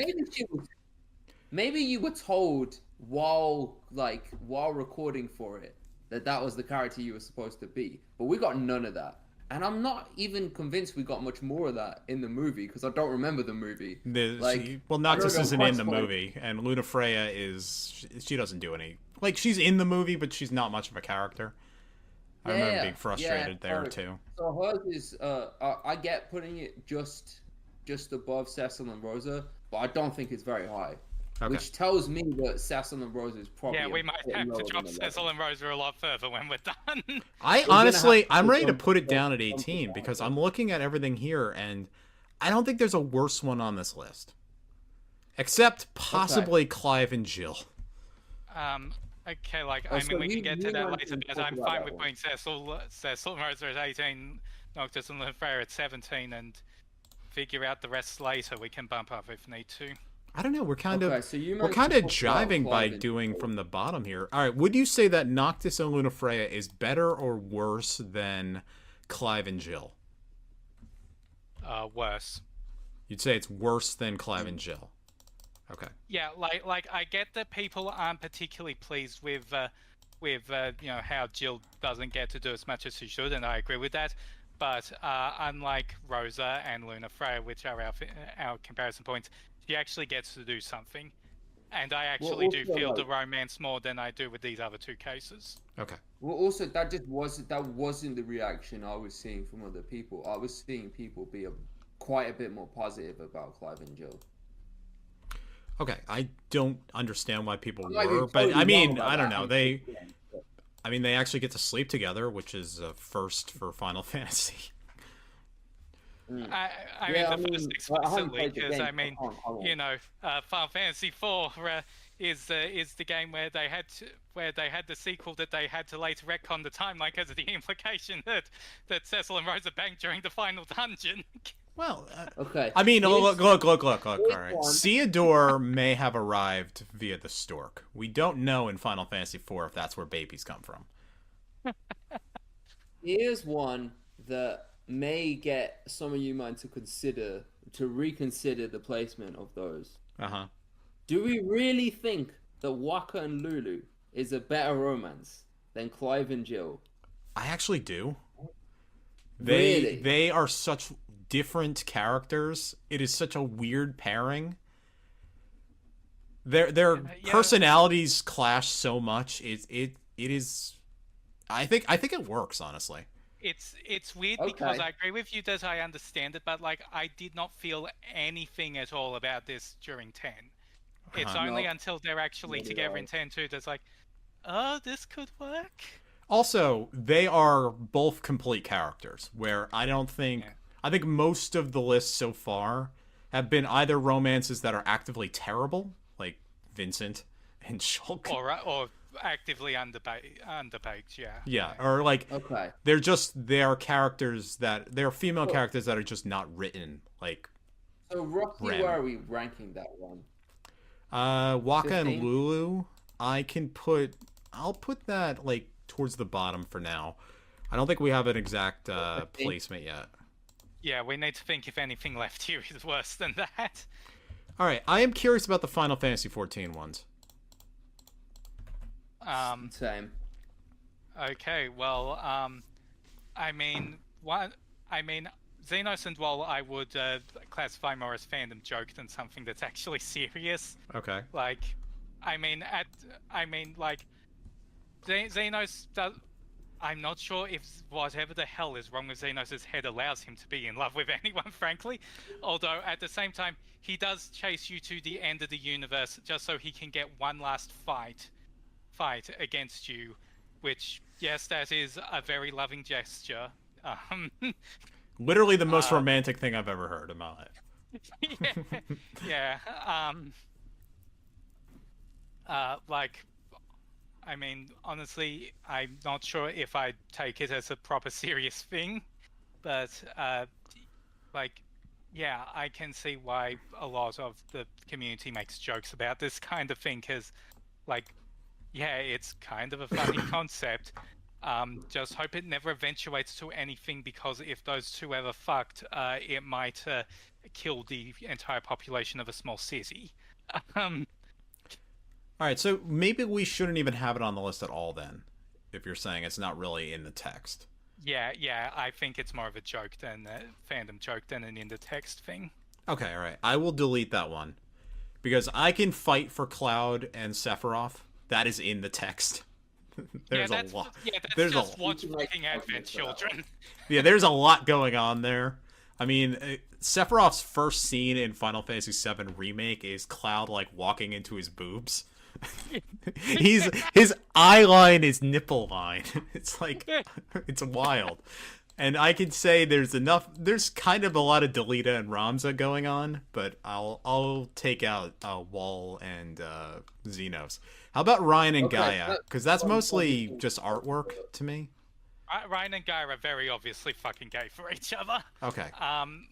maybe you were told while recording for it that was the character you were supposed to be, but we got none of that. And I'm not even convinced we got much more of that in the movie, because I don't remember the movie. Noctis isn't in the movie, and Luna Freya she doesn't do any... Like, she's in the movie, but she's not much of a character. I remember being frustrated there, too. So hers is... I get putting it just above Cecil and Rosa, but I don't think it's very high. Okay. Which tells me that Cecil and Rosa is probably... Yeah, we might have to drop Cecil and Rosa a lot further when we're done. I'm ready to put it down at 18, because I'm looking at everything here, and I don't think there's a worse one on this list. Except possibly Clive and Jill. Okay, I mean, we can get to that later, but I'm fine with putting Cecil and Rosa at 18, Noctis and Freya at 17, and figure out the rest later. We can bump up if need to. I don't know. We're kind of jiving by doing from the bottom here. All right. Would you say that Noctis and Luna Freya is better or worse than Clive and Jill? Worse. You'd say it's worse than Clive and Jill. Okay. Yeah, like I get that people aren't particularly pleased with how Jill doesn't get to do as much as she should, and I agree with that. But unlike Rosa and Luna Freya, which are our comparison points, she actually gets to do something, and I actually do feel the romance more than I do with these other two cases. Okay. Well, also that wasn't the reaction I was seeing from other people. I was seeing people be quite a bit more positive about Clive and Jill. Okay, I don't understand why people were, but I mean, I don't know. They actually get to sleep together, which is a first for Final Fantasy. I mean, the first explicitly, because Final Fantasy IV is the game where they had the sequel that they had to later retcon the timeline because of the implication that Cecil and Rosa banged during the final dungeon. Well, okay. I mean, look. All right, Theodore may have arrived via the stork. We don't know in Final Fantasy IV if that's where babies come from. Here's one that may get some of you might to reconsider the placement of those. Do we really think that Waka and Lulu is a better romance than Clive and Jill? I actually do. Really? They are such different characters. It is such a weird pairing. Their personalities clash so much. It is. I think it works, honestly. It's weird because I agree with you that I understand it, but I did not feel anything at all about this during 10. It's only until they're actually together in 10-2 that's like, oh, this could work. Also, they are both complete characters, where I don't think... Yeah. I think most of the lists so far have been either romances that are actively terrible, like Vincent and Shulk. Or actively underbaked, yeah. Yeah, or they're characters they're female characters that are just not written, like... So roughly where are we ranking that one? Waka 15? And Lulu, I'll put that, towards the bottom for now. I don't think we have an exact placement yet. Yeah, we need to think if anything left here is worse than that. Alright, I am curious about the Final Fantasy 14 ones. Same. Okay, well, Xenos and Wall I would classify more as fandom joke than something that's actually serious. Okay. like Xenos does. I'm not sure if whatever the hell is wrong with Xenos' head allows him to be in love with anyone, frankly. Although at the same time, he does chase you to the end of the universe just so he can get one last fight against you, which, yes, that is a very loving gesture. Literally the most romantic thing I've ever heard in my life. Yeah. Like, I mean, honestly, I'm not sure if I'd take it as a proper serious thing, but like, yeah, I can see why a lot of the community makes jokes about this kind of thing, because, like, yeah, it's kind of a funny concept. Just hope it never eventuates to anything, because if those two ever fucked, it might kill the entire population of a small city. All right, so maybe we shouldn't even have it on the list at all then, if you're saying it's not really in the text. Yeah, I think it's more of a joke than a fandom joke than an in the text thing. Okay, all right. I will delete that one. Because I can fight for Cloud and Sephiroth. That is in the text. There's a lot. Yeah, that's there's just watch fucking Advent Children. Yeah, there's a lot going on there. I mean, Sephiroth's first scene in Final Fantasy VII Remake is Cloud, like, walking into his boobs. His eye line is nipple line. It's like, it's wild. And I can say there's kind of a lot of Delita and Ramza going on, but I'll take out Wall and Xenos. How about Ryan and Gaia? Because that's mostly just artwork to me. Ryan and Gaia are very obviously fucking gay for each other. Okay.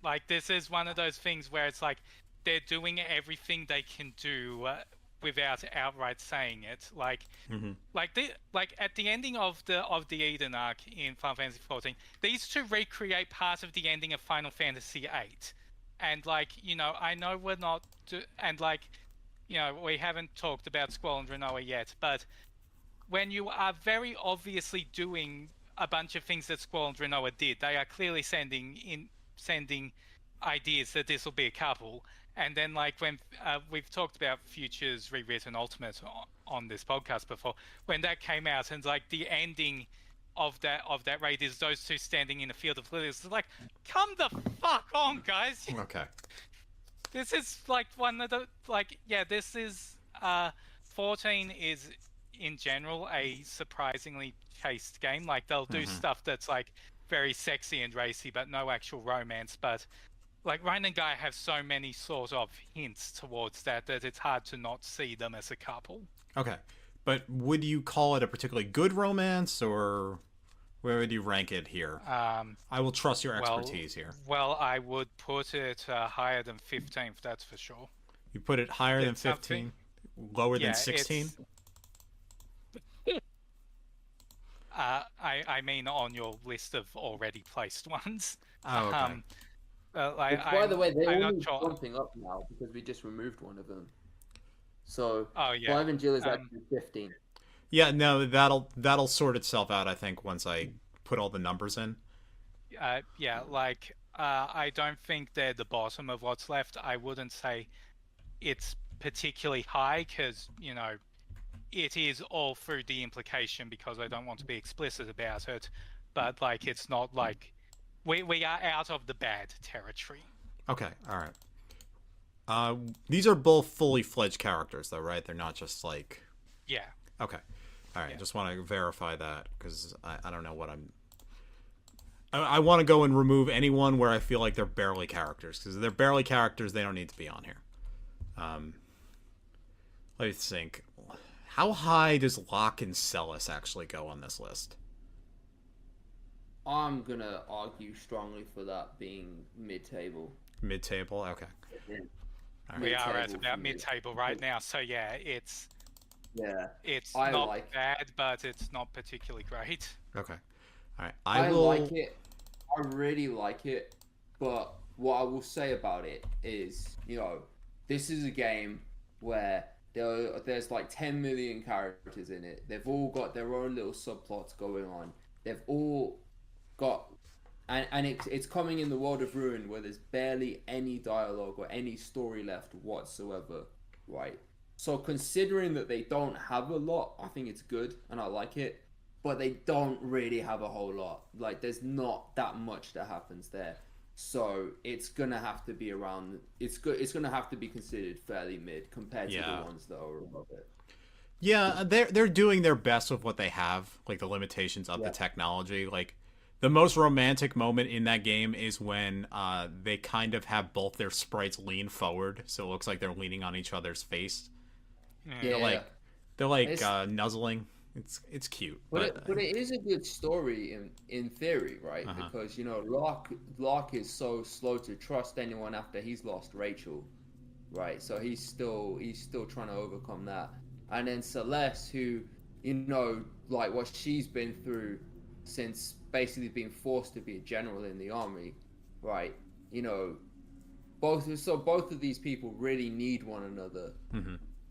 Like, this is one of those things where it's like they're doing everything they can do without outright saying it. Like, like at the ending of the Eden arc in Final Fantasy XIV, these two recreate part of the ending of Final Fantasy VIII, and like, you know, I know we're not, and like, you know, we haven't talked about Squall and Renoa yet, but when you are very obviously doing a bunch of things that Squall and Renoa did, they are clearly sending ideas that this will be a couple. And then, like, when we've talked about Futures Rewritten Ultimate on this podcast before, when that came out, and like the ending of that raid is those two standing in a field of lilies, it's like, come the fuck on, guys. Okay. This is like one of the, like, yeah, this is 14 is in general a surprisingly chaste game. Like, they'll do stuff that's like very sexy and racy, but no actual romance. But like, Ryan and Guy have so many sort of hints towards that it's hard to not see them as a couple. Okay. But would you call it a particularly good romance, or where would you rank it here? I will trust your expertise here. Well, I would put it higher than 15th, that's for sure. You put it higher than 15? Lower than 16? I mean on your list of already placed ones. Oh, okay. By the way, they're all jumping up now because we just removed one of them. So, Clive and Jill is actually 15. Yeah, no, that'll sort itself out, I think, once I put all the numbers in. Yeah, like, I don't think they're the bottom of what's left. I wouldn't say it's particularly high, because, you know, it is all through the implication, because I don't want to be explicit about it. But, like, it's not like we are out of the bad territory. Okay, all right. These are both fully fledged characters, though, right? They're not just like... Yeah. Okay. All right, just want to verify that, because I don't know what I want to go and remove anyone where I feel like they're barely characters, because if they're barely characters, they don't need to be on here. Let me think. How high does Locke and Celis actually go on this list? I'm going to argue strongly for that being mid-table. Mid-table? Okay. Yeah. Right. We are at about mid-table right now, so yeah, it's I not like bad, but it's not particularly great. Okay. All right. I like it. I really like it, but what I will say about it is, you know, this is a game where there's like 10 million characters in it. They've all got their own little subplots going on. They've all got, and it's coming in the world of Ruin, where there's barely any dialogue or any story left whatsoever, right? So considering that they don't have a lot, I think it's good and I like it. But they don't really have a whole lot. Like, there's not that much that happens there. So it's gonna have to be around. It's gonna have to be considered fairly mid compared to the ones that are above it. Yeah, they're doing their best with what they have, like the limitations of the technology. Like, the most romantic moment in that game is when they kind of have both their sprites lean forward, so it looks like they're leaning on each other's face. Yeah, they're like nuzzling. It's cute, but it is a good story in theory, right? Because Locke is so slow to trust anyone after he's lost Rachel, right? So he's still trying to overcome that. And then Celeste, who like what she's been through since basically being forced to be a general in the army, right? Both of these people really need one another,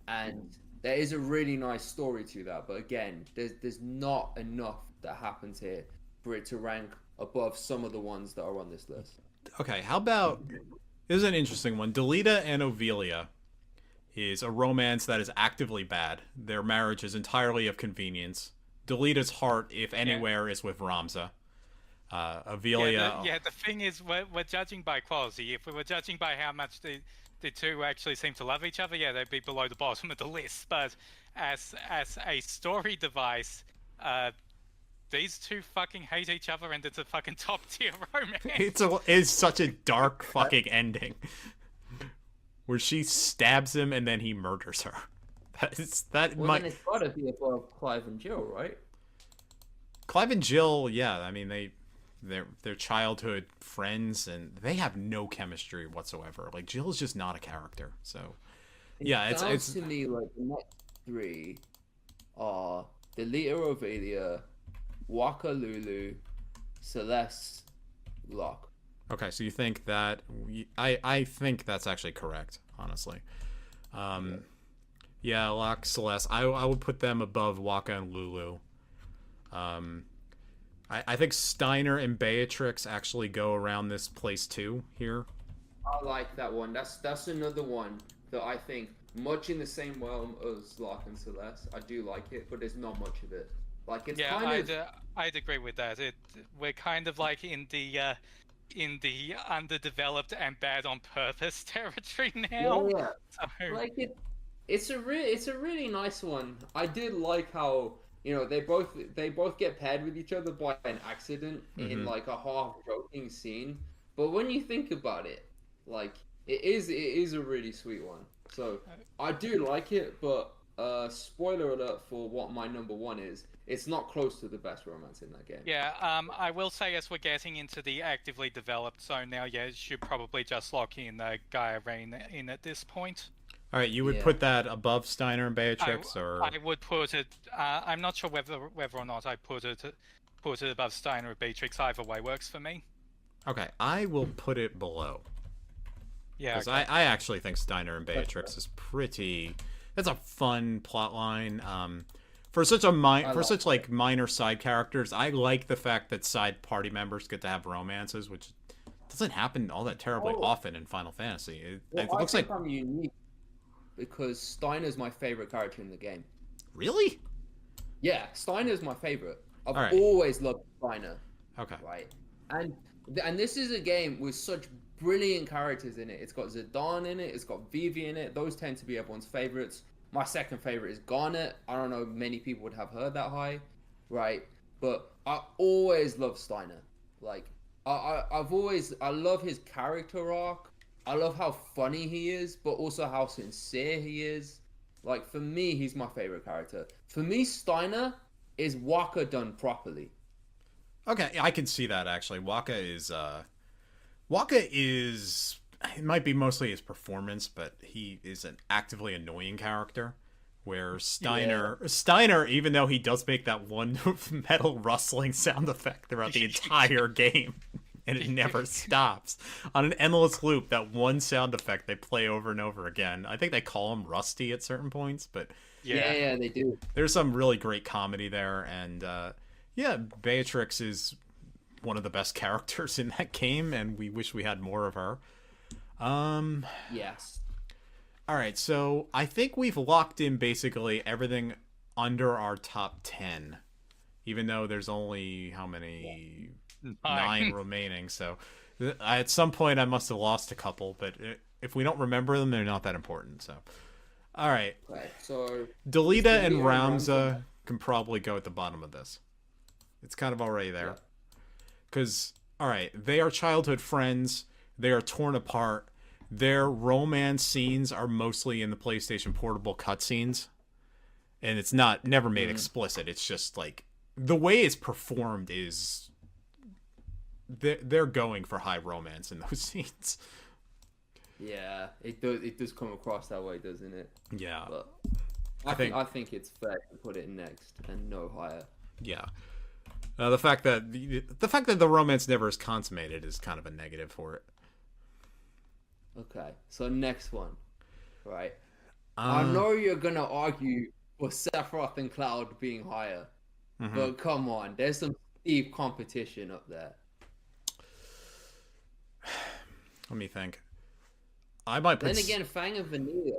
and there is a really nice story to that, but again, there's not enough that happens here for it to rank above some of the ones that are on this list. Okay, how about, this is an interesting one. Delita and Ovelia is a romance that is actively bad. Their marriage is entirely of convenience. Delita's heart, if anywhere, is with Ramza. Ovelia... the thing is, we're judging by quality. If we were judging by how much the two actually seem to love each other, they'd be below the bottom of the list. But as a story device, these two fucking hate each other, and it's a fucking top tier romance. It's such a dark fucking ending, where she stabs him and then he murders her. Then it's gotta be above Clive and Jill, right? Clive and Jill, yeah. I mean, they're childhood friends, and they have no chemistry whatsoever. Like, Jill's just not a character. So, it sounds to me like the next three are Delita, Ovelia, Waka, Lulu, Celeste, Locke. Okay, so you think that... I think that's actually correct, honestly. Locke, Celeste. I would put them above Waka and Lulu. I think Steiner and Beatrix actually go around this place too here. I like that one. That's another one that I think much in the same realm as Locke and Celeste. I do like it, but there's not much of it. Like, it's I'd agree with that. We're kind of like in the underdeveloped and bad on purpose territory now. Yeah. So... Like, it's a really nice one. I did like how they both get paired with each other by an accident in like a half joking scene. But when you think about it, like, it is a really sweet one. So I do like it, but spoiler alert for what my number one is. It's not close to the best romance in that game. Yeah, I will say as we're getting into the actively developed zone now, it should probably just lock in Gaia Rain in at this point. All right, you would put that above Steiner and Beatrix, or I would put it. I'm not sure whether or not I put it above Steiner or Beatrix. Either way works for me. Okay, I will put it below. Yeah, because I actually think Steiner and Beatrix is pretty. That's a fun plot line. For such minor side characters, I like the fact that side party members get to have romances, which doesn't happen all that terribly often in Final Fantasy. It looks like I'm unique because Steiner's my favorite character in the game. Really? Yeah, Steiner's my favorite. I've always loved Steiner. Okay. Right, and this is a game with such brilliant characters in it. It's got Zidane in it. It's got Vivi in it. Those tend to be everyone's favorites. My second favorite is Garnet. I don't know many people would have heard that high, right? But I always love Steiner. Like, I love his character arc. I love how funny he is, but also how sincere he is. Like, for me, he's my favorite character. For me, Steiner is Waka done properly. Okay, I can see that, actually. Waka is, it might be mostly his performance, but he is an actively annoying character. Where Steiner, even though he does make that one metal rustling sound effect throughout the entire game, and it never stops, on an endless loop, that one sound effect they play over and over again. I think they call him Rusty at certain points, but yeah, they do. There's some really great comedy there, and Beatrix is one of the best characters in that game, and we wish we had more of her. Yes. All right, so I think we've locked in basically everything under our top 10, even though there's only how many 9 remaining. So at some point I must have lost a couple, but if we don't remember them, they're not that important. So, all right. Okay, so Delita and Ramza can probably go at the bottom of this. It's kind of already there. Because, all right, they are childhood friends. They are torn apart. Their romance scenes are mostly in the PlayStation Portable cutscenes. And it's never made explicit. It's just like, the way it's performed is... They're going for high romance in those scenes. Yeah, it does come across that way, doesn't it? Yeah. But I think it's fair to put it next and no higher. Yeah. The fact that the romance never is consummated is kind of a negative for it. Okay, so next one, right? I know you're gonna argue for Sephiroth and Cloud being higher, but come on, there's some steep competition up there. Let me think. I might put... Then again, Fang and Vanilla.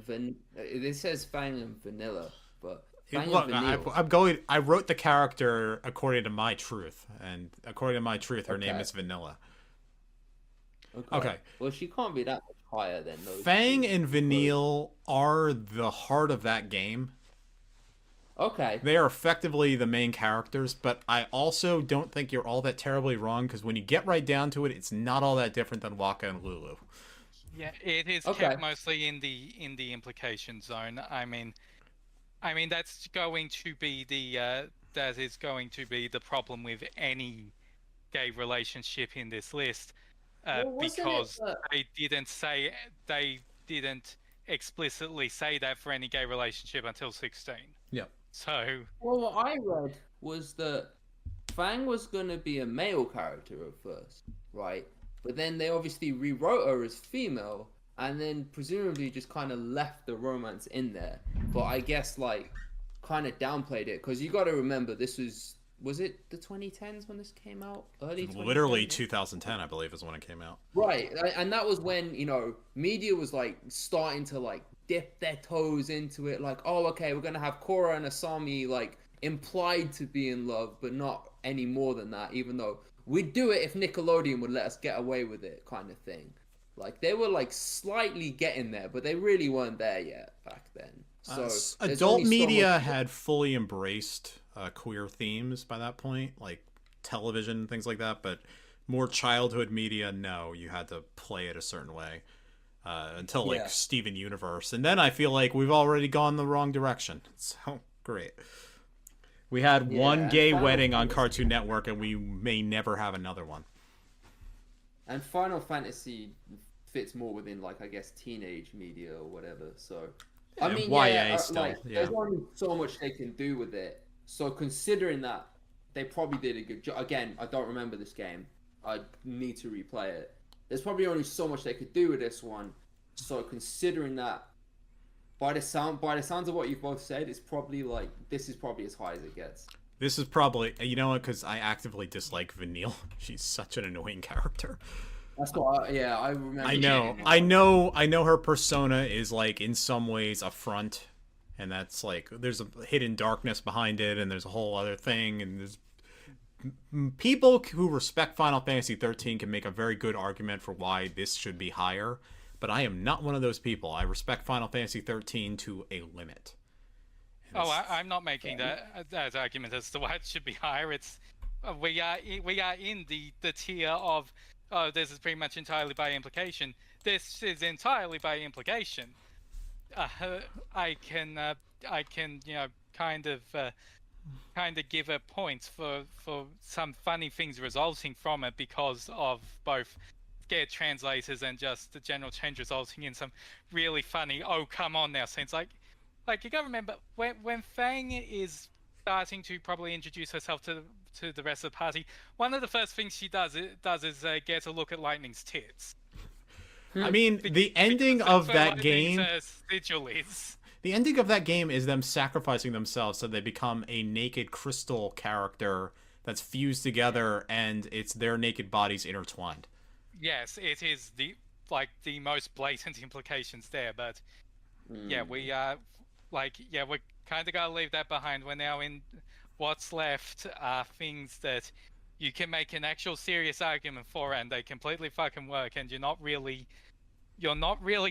This says Fang and Vanilla, but Fang Look, and I wrote the character according to my truth, and according to my truth, her name is Vanilla. Okay. Well, she can't be that much higher than those. Fang and Vanille are the heart of that game. Okay. They are effectively the main characters, but I also don't think you're all that terribly wrong, because when you get right down to it, it's not all that different than Waka and Lulu. Yeah, it is kept mostly in the implication zone. I mean that's going to be the problem with any gay relationship in this list, because they didn't explicitly say that for any gay relationship until 16. Yeah. So. Well, what I read was that Fang was gonna be a male character at first, right? But then they obviously rewrote her as female, and then presumably just kind of left the romance in there. But I guess, like, kind of downplayed it, because you got to remember, this was it the 2010s when this came out? Early 2010s? Literally 2010, I believe, is when it came out. Right, and that was when, media was, like, starting to, like, dip their toes into it, like, oh, okay, we're going to have Korra and Asami, like, implied to be in love, but not any more than that, even though... we'd do it if Nickelodeon would let us get away with it, kind of thing. Like, they were, like, slightly getting there, but they really weren't there yet back then. So adult media had fully embraced queer themes by that point, like television, things like that, but more childhood media, no, you had to play it a certain way until, like, Steven Universe. And then I feel like we've already gone the wrong direction. So, great. We had one gay wedding on Cartoon Network, and we may never have another one. And Final Fantasy fits more within, like, I guess, teenage media or whatever. So, I mean, YA still, like, there's only so much they can do with it. So, considering that, they probably did a good job. Again, I don't remember this game. I need to replay it. There's probably only so much they could do with this one. So, considering that, by the sounds of what you've both said, it's probably like, this is probably as high as it gets. This is probably, you know what, because I actively dislike Vanille. She's such an annoying character. That's what I remember. I know her persona is, like, in some ways a front, and that's like, there's a hidden darkness behind it, and there's a whole other thing, and there's people who respect Final Fantasy 13 can make a very good argument for why this should be higher. But I am not one of those people. I respect Final Fantasy 13 to a limit. I'm not making that argument as to why it should be higher. It's we are in the tier of, oh, this is pretty much entirely by implication. This is entirely by implication. I can kind of give it points for some funny things resulting from it because of both scared translators and just the general change resulting in some really funny, oh come on now scenes. Like you gotta remember when Fang is starting to probably introduce herself to the rest of the party, one of the first things she does is get a look at Lightning's tits. I mean, the ending of that game. The ending of that game is them sacrificing themselves so they become a naked crystal character that's fused together, and it's their naked bodies intertwined. Yes, it is like the most blatant implications there. But yeah, we we're kind of gotta leave that behind. We're now in what's left are things that you can make an actual serious argument for, and they completely fucking work, and you're not really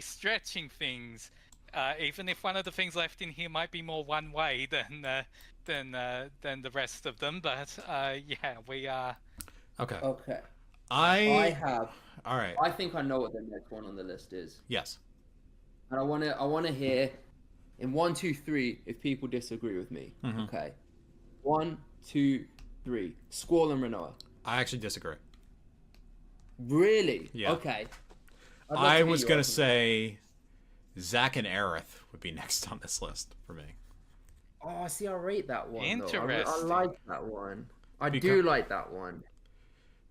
stretching things. Even if one of the things left in here might be more one way than the rest of them, but yeah, we are. Okay. Okay. I have. All right. I think I know what the next one on the list is. Yes. And I wanna hear in 1, 2, 3 if people disagree with me. Mm-hmm. Okay. 1, 2, 3. Squall and Renoa. I actually disagree. Really? Yeah. Okay. I was gonna say Zack and Aerith would be next on this list for me. Oh, see, I rate that one. Interesting. I like that one. I do like that one.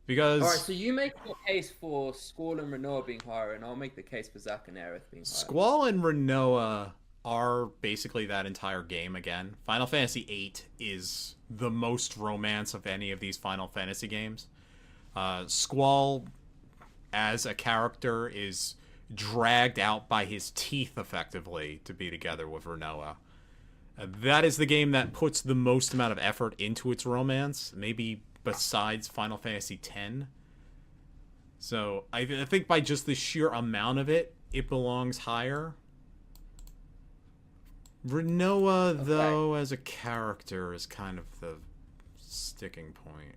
Because... Alright, so you make the case for Squall and Renoa being higher, and I'll make the case for Zack and Aerith being higher. Squall and Renoa are basically that entire game again. Final Fantasy VIII is the most romance of any of these Final Fantasy games. Squall, as a character, is dragged out by his teeth, effectively, to be together with Renoa. That is the game that puts the most amount of effort into its romance, maybe besides Final Fantasy X. So I think by just the sheer amount of it, it belongs higher. Renoa, though, as a character, is kind of the sticking point.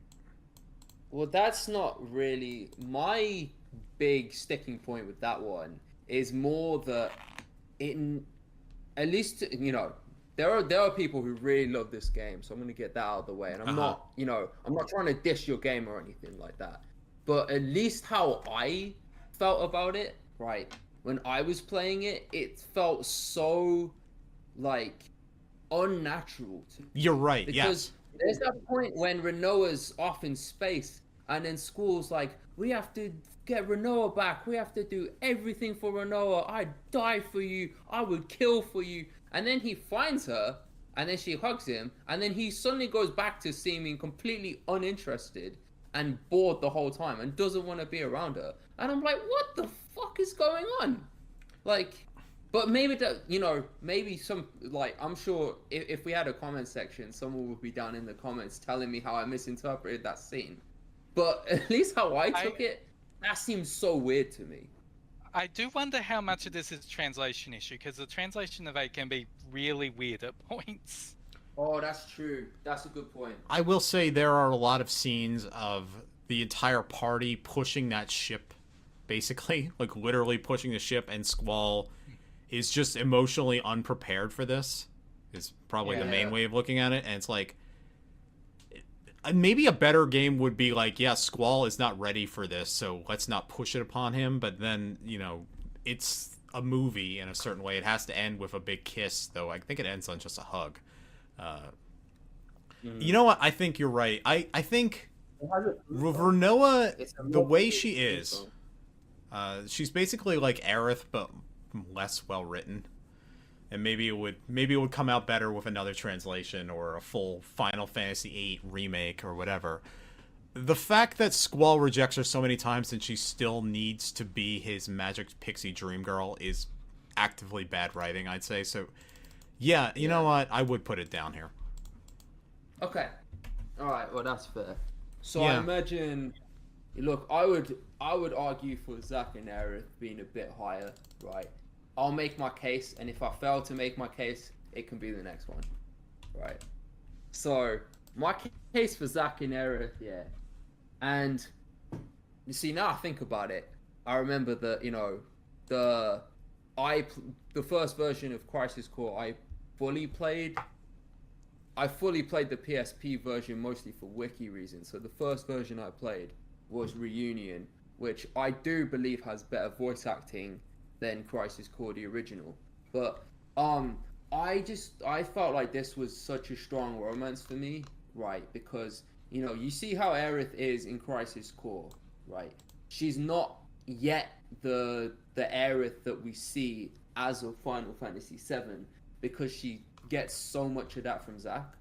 Well, that's not really... My big sticking point with that one is more that at least, you know, there are people who really love this game, so I'm going to get that out of the way. And I'm not, you know, I'm not trying to dish your game or anything like that. But at least how I felt about it, right, when I was playing it, it felt so, like, unnatural to me. You're right, because there's that point when Renoa's off in space, and then Squall's like, we have to get Renoa back. We have to do everything for Renoa. I'd die for you. I would kill for you. And then he finds her, and then she hugs him, and then he suddenly goes back to seeming completely uninterested and bored the whole time and doesn't want to be around her. And I'm like, what the fuck is going on? Like, but maybe that, you know, maybe some, like, I'm sure if we had a comment section, someone would be down in the comments telling me how I misinterpreted that scene. But at least how I took it, that seems so weird to me. I do wonder how much of this is a translation issue, because the translation of it can be really weird at points. Oh, that's true. That's a good point. I will say there are a lot of scenes of the entire party pushing that ship, basically, like literally pushing the ship, and Squall is just emotionally unprepared for this, is probably the main way of looking at it. And it's like, maybe a better game would be like, yeah, Squall is not ready for this, so let's not push it upon him. But then, you know, it's a movie in a certain way. It has to end with a big kiss, though. I think it ends on just a hug. You know what? I think you're right. I think Renoa, the way she is, she's basically like Aerith, but less well written. And maybe it would come out better with another translation or a full Final Fantasy VIII remake or whatever. The fact that Squall rejects her so many times and she still needs to be his magic pixie dream girl is actively bad writing, I'd say. So, yeah, you know what? I would put it down here. Okay. All right. Well, that's fair. So I imagine, look, I would argue for Zack and Aerith being a bit higher, right? I'll make my case, and if I fail to make my case, it can be the next one, right? So, my case for Zack and Aerith, and you see, now I think about it, I remember that, you know, the first version of Crisis Core, I fully played the PSP version mostly for wiki reasons. So the first version I played was Reunion, which I do believe has better voice acting than Crisis Core, the original. But I felt like this was such a strong romance for me, right? Because, you know, you see how Aerith is in Crisis Core, right? She's not yet the Aerith that we see as of Final Fantasy VII, because she gets so much of that from Zack,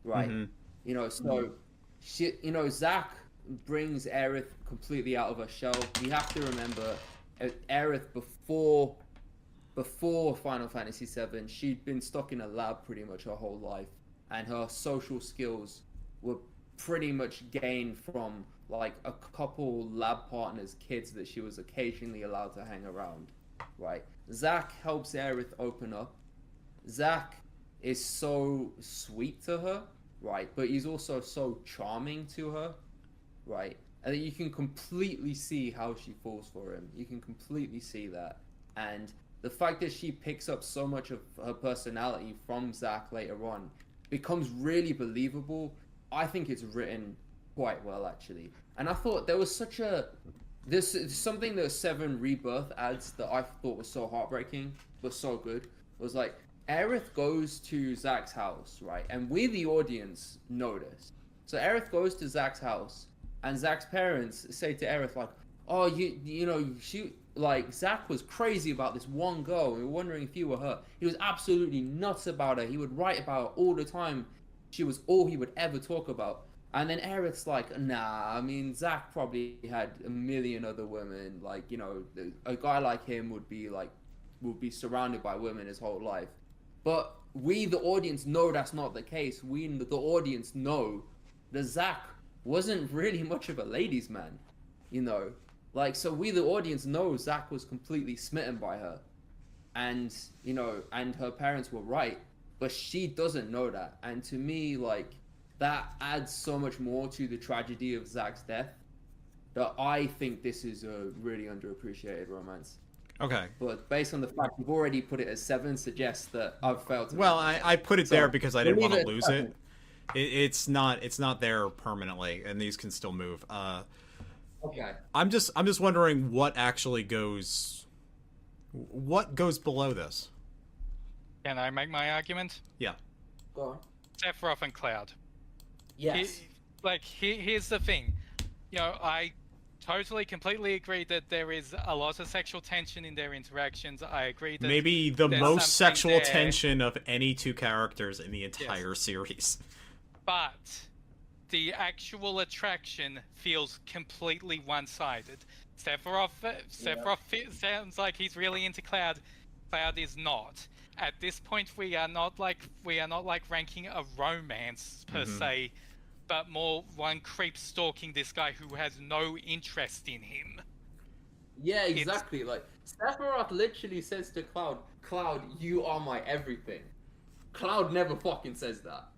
right? Mm-hmm. You know, so Zack brings Aerith completely out of her shell. We have to remember, Aerith before Final Fantasy VII, she'd been stuck in a lab pretty much her whole life, and her social skills were pretty much gained from like a couple lab partners, kids that she was occasionally allowed to hang around, right? Zack helps Aerith open up. Zack is so sweet to her, right? But he's also so charming to her, right? And you can completely see how she falls for him. You can completely see that. And the fact that she picks up so much of her personality from Zack later on becomes really believable. I think it's written quite well, actually. And I thought there was there's something that 7 Rebirth adds that I thought was so heartbreaking, but so good. It was like, Aerith goes to Zack's house, right? And we, the audience, notice. So Aerith goes to Zack's house, and Zack's parents say to Aerith, like, oh, you know, Zack was crazy about this one girl. We were wondering if you were her. He was absolutely nuts about her. He would write about her all the time. She was all he would ever talk about. And then Aerith's like, nah, I mean, Zack probably had a million other women. Like, you know, a guy like him would be surrounded by women his whole life. But we, the audience, know that's not the case. We, the audience, know that Zack wasn't really much of a ladies' man, you know? Like, so we, the audience, know Zack was completely smitten by her. And, you know, and her parents were right. But she doesn't know that. And to me, like, that adds so much more to the tragedy of Zack's death that I think this is a really underappreciated romance. Okay. But based on the fact you've already put it as 7 suggests that I've failed to... Well, I put it there because I didn't want to lose it. It's not there permanently, and these can still move. Okay. I'm just wondering what goes below this. Can I make my argument? Yeah. Go on. Sephiroth and Cloud. Yes. Here's the thing. You know, I totally, completely agree that there is a lot of sexual tension in their interactions. I agree that maybe the most sexual there. tension of any 2 characters in the entire series. But the actual attraction feels completely one-sided. Sephiroth sounds like he's really into Cloud. Cloud is not. At this point, we are not like ranking a romance per se, but more one creep stalking this guy who has no interest in him. Yeah, exactly. Like, Sephiroth literally says to Cloud, you are my everything. Cloud never fucking says that.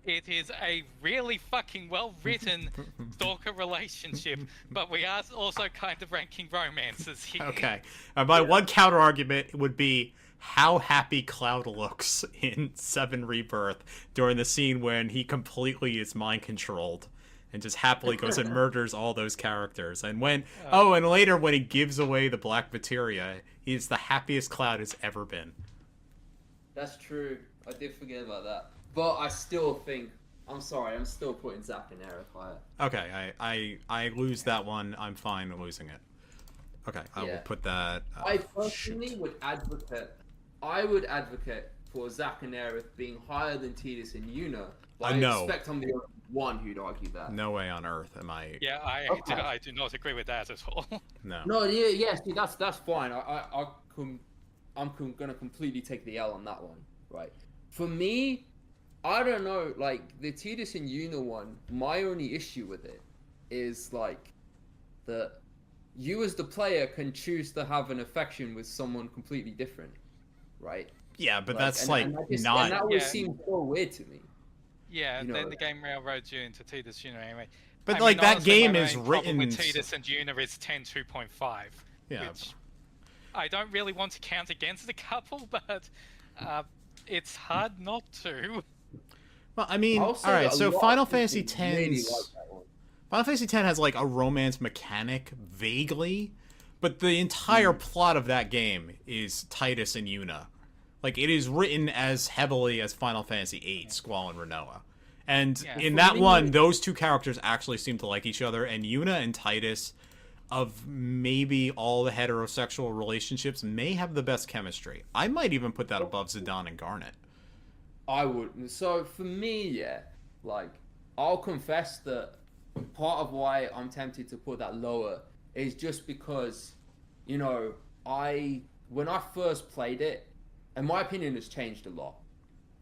It is a really fucking well-written stalker relationship, but we are also kind of ranking romances here. Okay. My one counter argument would be how happy Cloud looks in 7 Rebirth during the scene when he completely is mind controlled and just happily goes and murders all those characters. And and later when he gives away the black materia, he's the happiest Cloud has ever been. That's true. I did forget about that. But I still think, I'm sorry, I'm still putting Zack and Aerith higher. Okay, I lose that one. I'm fine losing it. Okay, I will put that. I personally would advocate for Zack and Aerith being higher than Tidus and Yuna. But I expect I'm the only one whould argue that. No way on earth am I. Yeah, I do not agree with that at all. No. No, yeah, see, that's fine. I'm gonna completely take the L on that one, right? For me, I don't know, like, the Tidus and Yuna one, my only issue with it is, like, that you as the player can choose to have an affection with someone completely different, right? Yeah, but like, that's, and that would seem so weird to me. Yeah, you know, then the game railroads you into Tidus Yuna anyway. But, like, that game is written... with Tidus and Yuna is 10.2.5. Yeah. Which I don't really want to count against the couple, but it's hard not to. Well, I mean, alright, so Final Fantasy X... Really Final Fantasy X has, like, a romance mechanic, vaguely, but the entire plot of that game is Tidus and Yuna. Like, it is written as heavily as Final Fantasy VIII, Squall and Rinoa. And in that one, those 2 characters actually seem to like each other, and Yuna and Tidus, of maybe all the heterosexual relationships, may have the best chemistry. I might even put that above Zidane and Garnet. I wouldn't. So for me, yeah, like, I'll confess that part of why I'm tempted to put that lower is just because you know, when I first played it, and my opinion has changed a lot.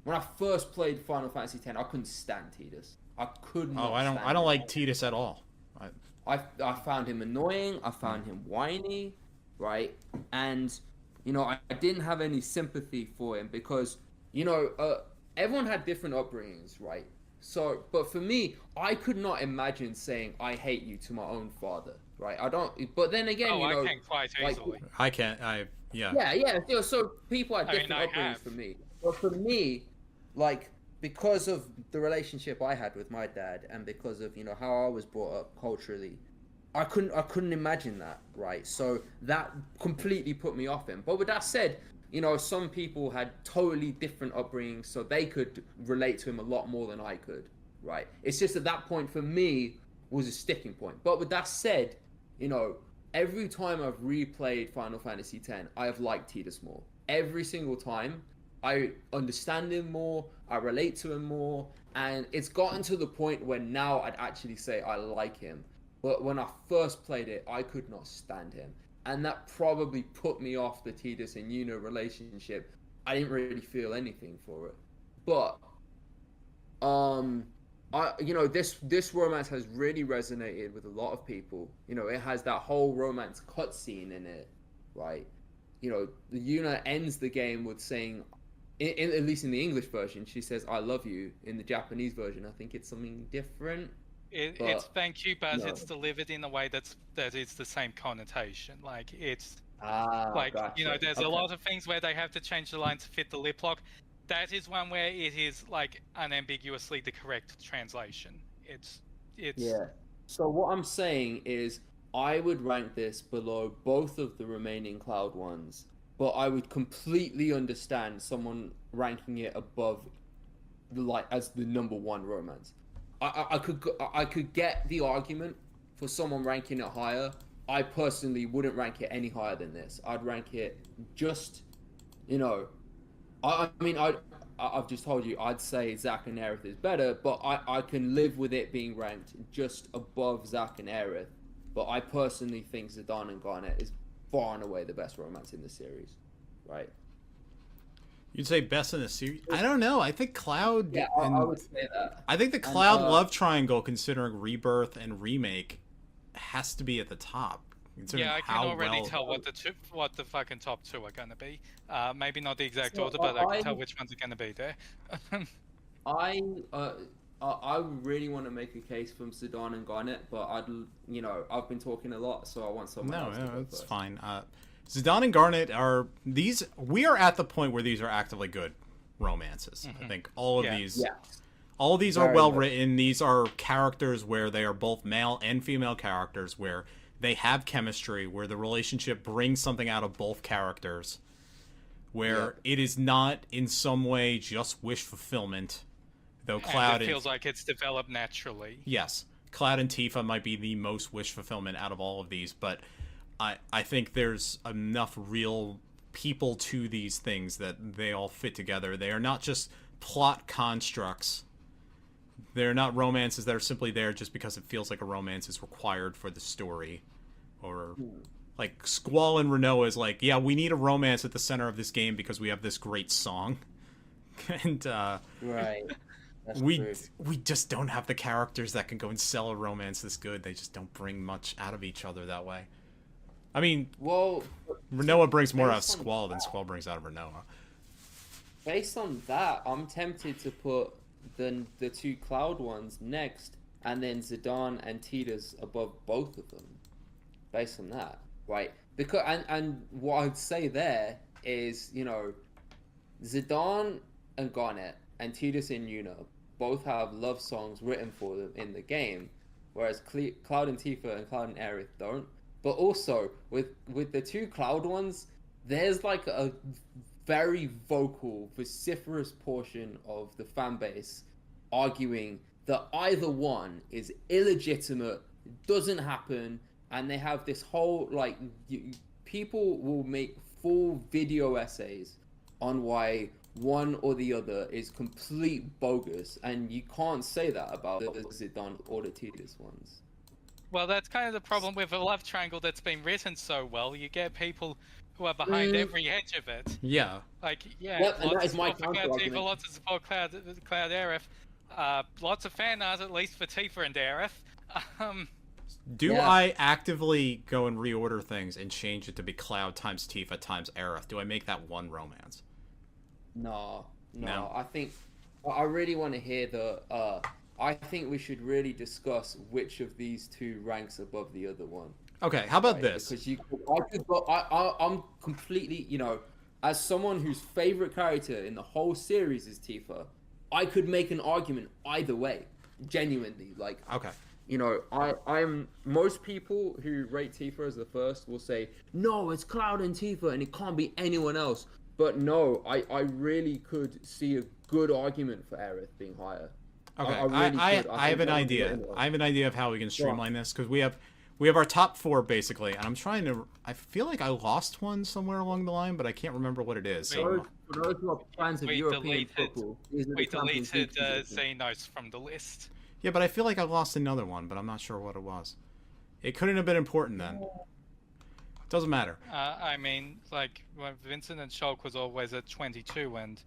When I first played Final Fantasy X, I couldn't stand Tidus. I could not. Oh, I don't like Tidus at all. I found him annoying. I found him whiny, right? And you know, I didn't have any sympathy for him because you know, everyone had different upbringings, right? So, but for me, I could not imagine saying "I hate you" to my own father, right? I don't. But then again, you know, I can quite easily. I can't. Yeah. Yeah. You know, so people had different upbringings have. for me. But for me, like because of the relationship I had with my dad, and because of you know how I was brought up culturally, I couldn't imagine that, right? So that completely put me off him. But with that said, you know, some people had totally different upbringings, so they could relate to him a lot more than I could, right? It's just at that point for me was a sticking point. But with that said, you know, every time I've replayed Final Fantasy X, I have liked Tidus more. Every single time, I understand him more, I relate to him more, and it's gotten to the point where now I'd actually say I like him. But when I first played it, I could not stand him. And that probably put me off the Tidus and Yuna relationship. I didn't really feel anything for it. But you know, this romance has really resonated with a lot of people. You know, it has that whole romance cutscene in it, right? You know, Yuna ends the game with saying, at least in the English version, she says "I love you." In the Japanese version, I think it's something different. It's thank you, but no. it's delivered in a way that it's the same connotation. Like it's Gotcha. you know, there's a lot of things where they have to change the line to fit the lip lock. That is one where it is like unambiguously the correct translation. It's yeah. So what I'm saying is, I would rank this below both of the remaining Cloud ones, but I would completely understand someone ranking it above as the number one romance. I could get the argument for someone ranking it higher. I personally wouldn't rank it any higher than this. I'd rank it just, you know, I mean, I've just told you I'd say Zack and Aerith is better, but I can live with it being ranked just above Zack and Aerith. But I personally think Zidane and Garnet is far and away the best romance in the series, right? You'd say best in the series? I don't know. I think Cloud. Yeah, I would say that. I think the Cloud love triangle, considering Rebirth and Remake, has to be at the top. Yeah, I can already tell what the fucking top two are gonna be. Maybe not the exact order, but I can tell which ones are gonna be there. I really want to make a case from Zidane and Garnet, but I've been talking a lot, so I want someone else to go it's first. fine. Zidane and Garnet we are at the point where these are actively good romances. I think all of these are well written. These are characters where they are both male and female characters, where they have chemistry, where the relationship brings something out of both characters, where it is not in some way just wish fulfillment. Though Cloud feels like it's developed naturally. Yes, Cloud and Tifa might be the most wish fulfillment out of all of these, but I think there's enough real people to these things that they all fit together. They are not just plot constructs. They're not romances that are simply there just because it feels like a romance is required for the story. Or like Squall and Renoa is like, yeah, we need a romance at the center of this game because we have this great song. And right. we just don't have the characters that can go and sell a romance this good. They just don't bring much out of each other that way. I mean, Renoa brings more out of Squall than Squall brings out of Renoa. Based on that, I'm tempted to put the two Cloud ones next, and then Zidane and Tidus above both of them. Based on that, right? Because and what I'd say there is, you know, Zidane and Garnet and Tidus and Yuna both have love songs written for them in the game, whereas Cloud and Tifa and Cloud and Aerith don't. But also with the two Cloud ones, there's like a very vocal, vociferous portion of the fan base arguing that either one is illegitimate, doesn't happen, and they have this whole like people will make full video essays on why one or the other is complete bogus, and you can't say that about the Zidane or the Tidus ones. Well, that's kind of the problem with a love triangle that's been written so well. You get people who are behind every edge of it. Yeah. Like, yeah, Yep, and that lots is of my support for Cloud Tifa, counter-argument. lots of support Cloud Aerith, lots of fan art, at least for Tifa and Aerith. Do Yeah. I actively go and reorder things and change it to be Cloud times Tifa times Aerith? Do I make that one romance? No. No? I really want to hear I think we should really discuss which of these two ranks above the other one. Okay, how about Right? this? Because I'm completely, as someone whose favorite character in the whole series is Tifa, I could make an argument either way, genuinely. Like, Okay. I'm most people who rate Tifa as the first will say, no, it's Cloud and Tifa, and it can't be anyone else. But no, I really could see a good argument for Aerith being higher. Okay, I really could. I have think an that would be idea. anyway. I have an idea of how we can streamline this, because we have our top 4 basically, and I'm trying to. I feel like I lost one somewhere along the line, but I can't remember what it is. So For those who are fans of We European deleted- football, these are the We Champions League deleted positions. Xenos from the list. yeah, but I feel like I lost another one, but I'm not sure what it was. It couldn't have been important then. Doesn't matter. I mean, like, Vincent and Shulk was always at 22, and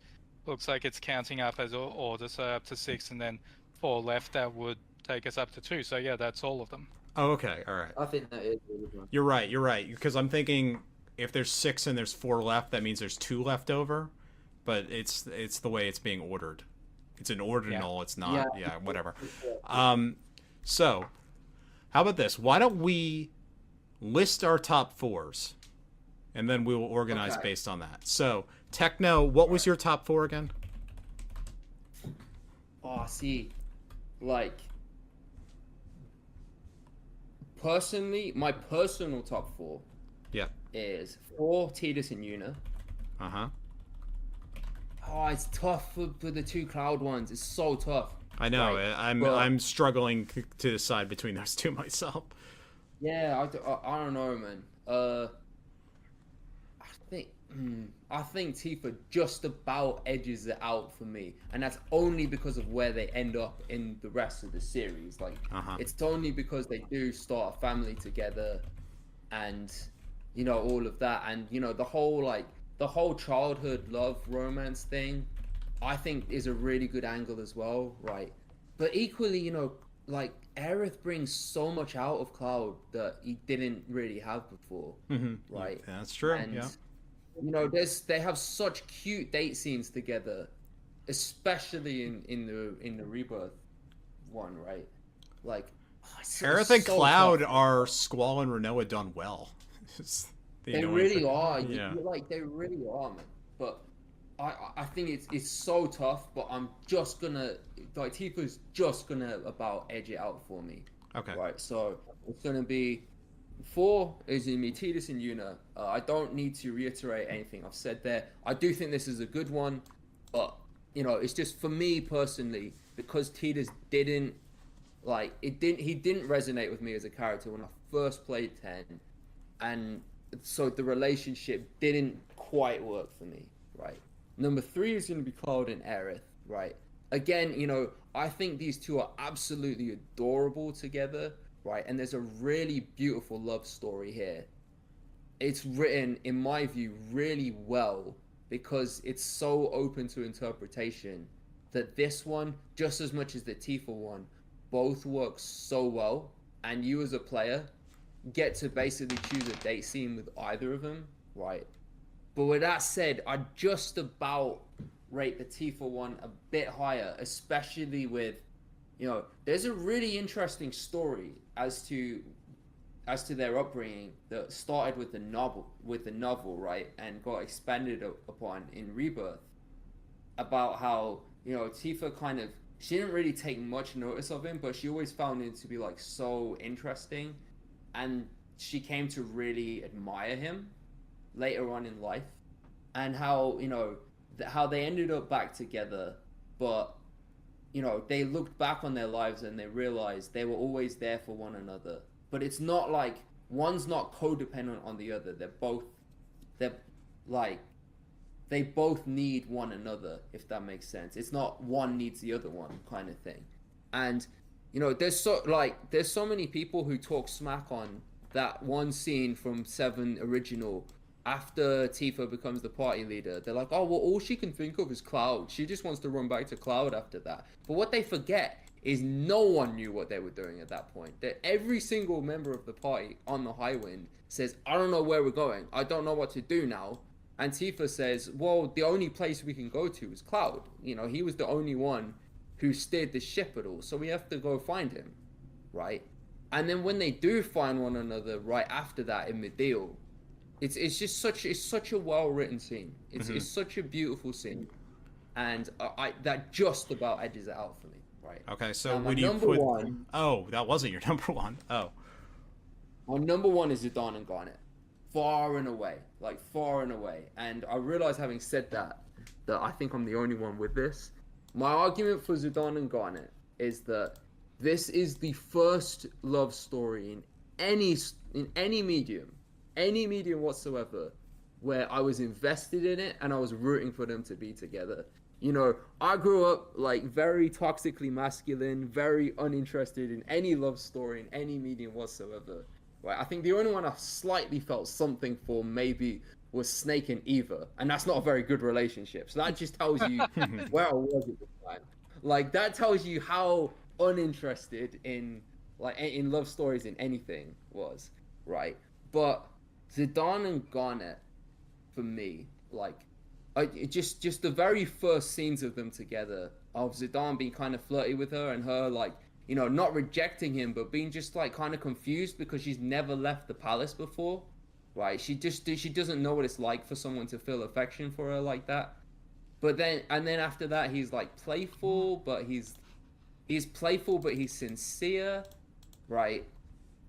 looks like it's counting up as order, so up to 6, and then 4 left. That would take us up to 2. So yeah, that's all of them. Oh, okay, all right. I think that is really good. You're right. Because I'm thinking if there's 6 and there's 4 left, that means there's 2 left over. But it's the way it's being ordered. It's an ordinal. It's not. Yeah, whatever. So, how about this? Why don't we list our top 4s, and then we will organize Okay. based on that. So, Techno, what was your top 4 again? Oh, see, like, personally, my personal top 4 Yeah. is 4 Tidus and Yuna. Uh huh. Oh, it's tough for the 2 Cloud ones. It's so tough. I know. Right. I'm Well- I'm struggling to decide between those 2 myself. Yeah, I don't know, man. I think Tifa just about edges it out for me, and that's only because of where they end up in the rest of the series. Like, it's only because they do start a family together, and all of that, and the whole childhood love romance thing, I think is a really good angle as well, right? But equally, like, Aerith brings so much out of Cloud that he didn't really have before, right? That's true. And yeah. they have such cute date scenes together, especially in the Rebirth one, right? Like, Aerith and Cloud are Squall and Renoa done well. They really are. Yeah. They really are, man. But I think it's so tough. But I'm just gonna Tifa's just gonna about edge it out for me. Okay. Right. So it's gonna be 4 is gonna be Tidus and Yuna. I don't need to reiterate anything I've said there. I do think this is a good one, but it's just for me personally, because Tidus he didn't resonate with me as a character when I first played 10, and so the relationship didn't quite work for me, right? Number 3 is going to be Cloud and Aerith, right? Again, I think these 2 are absolutely adorable together, right? And there's a really beautiful love story here. It's written, in my view, really well, because it's so open to interpretation that this one, just as much as the Tifa one, both work so well, and you as a player get to basically choose a date scene with either of them, right? But with that said, I just about rate the Tifa one a bit higher, especially with, there's a really interesting story as to their upbringing that started with the novel, right, and got expanded upon in Rebirth, about how Tifa she didn't really take much notice of him, but she always found him to be like so interesting, and she came to really admire him later on in life, and how how they ended up back together, but they looked back on their lives and they realized they were always there for one another. But it's not like one's not codependent on the other. They both need one another, if that makes sense. It's not one needs the other one kind of thing. And you know, there's so many people who talk smack on that one scene from 7 original after Tifa becomes the party leader. They're like, oh, well, all she can think of is Cloud. She just wants to run back to Cloud after that. But what they forget is no one knew what they were doing at that point. That every single member of the party on the Highwind says, I don't know where we're going. I don't know what to do now. And Tifa says, well, the only place we can go to is Cloud. You know, he was the only one who steered the ship at all. So we have to go find him, right? And then when they do find one another right after that in Mideel, it's just such a well-written scene. It's such a beautiful scene. And I that just about edges it out for me, right? Okay, so now, would you number put... one... Oh, that wasn't your number one. Oh. My number one is Zidane and Garnet. Far and away. Like, far and away. And I realize, having said that I think I'm the only one with this. My argument for Zidane and Garnet is that this is the first love story in any medium whatsoever, where I was invested in it and I was rooting for them to be together. You know, I grew up like very toxically masculine, very uninterested in any love story in any medium whatsoever. Right? I think the only one I slightly felt something for maybe was Snake and Eva, and that's not a very good relationship. So that just tells you where I was at the time. Like, that tells you how uninterested in love stories in anything was, right? But Zidane and Garnet, for me, like, just the very first scenes of them together, of Zidane being kind of flirty with her and her, like, you know, not rejecting him, but being just like kind of confused because she's never left the palace before, right? She doesn't know what it's like for someone to feel affection for her like that. But then after that, he's like playful, but he's playful, but he's sincere, right?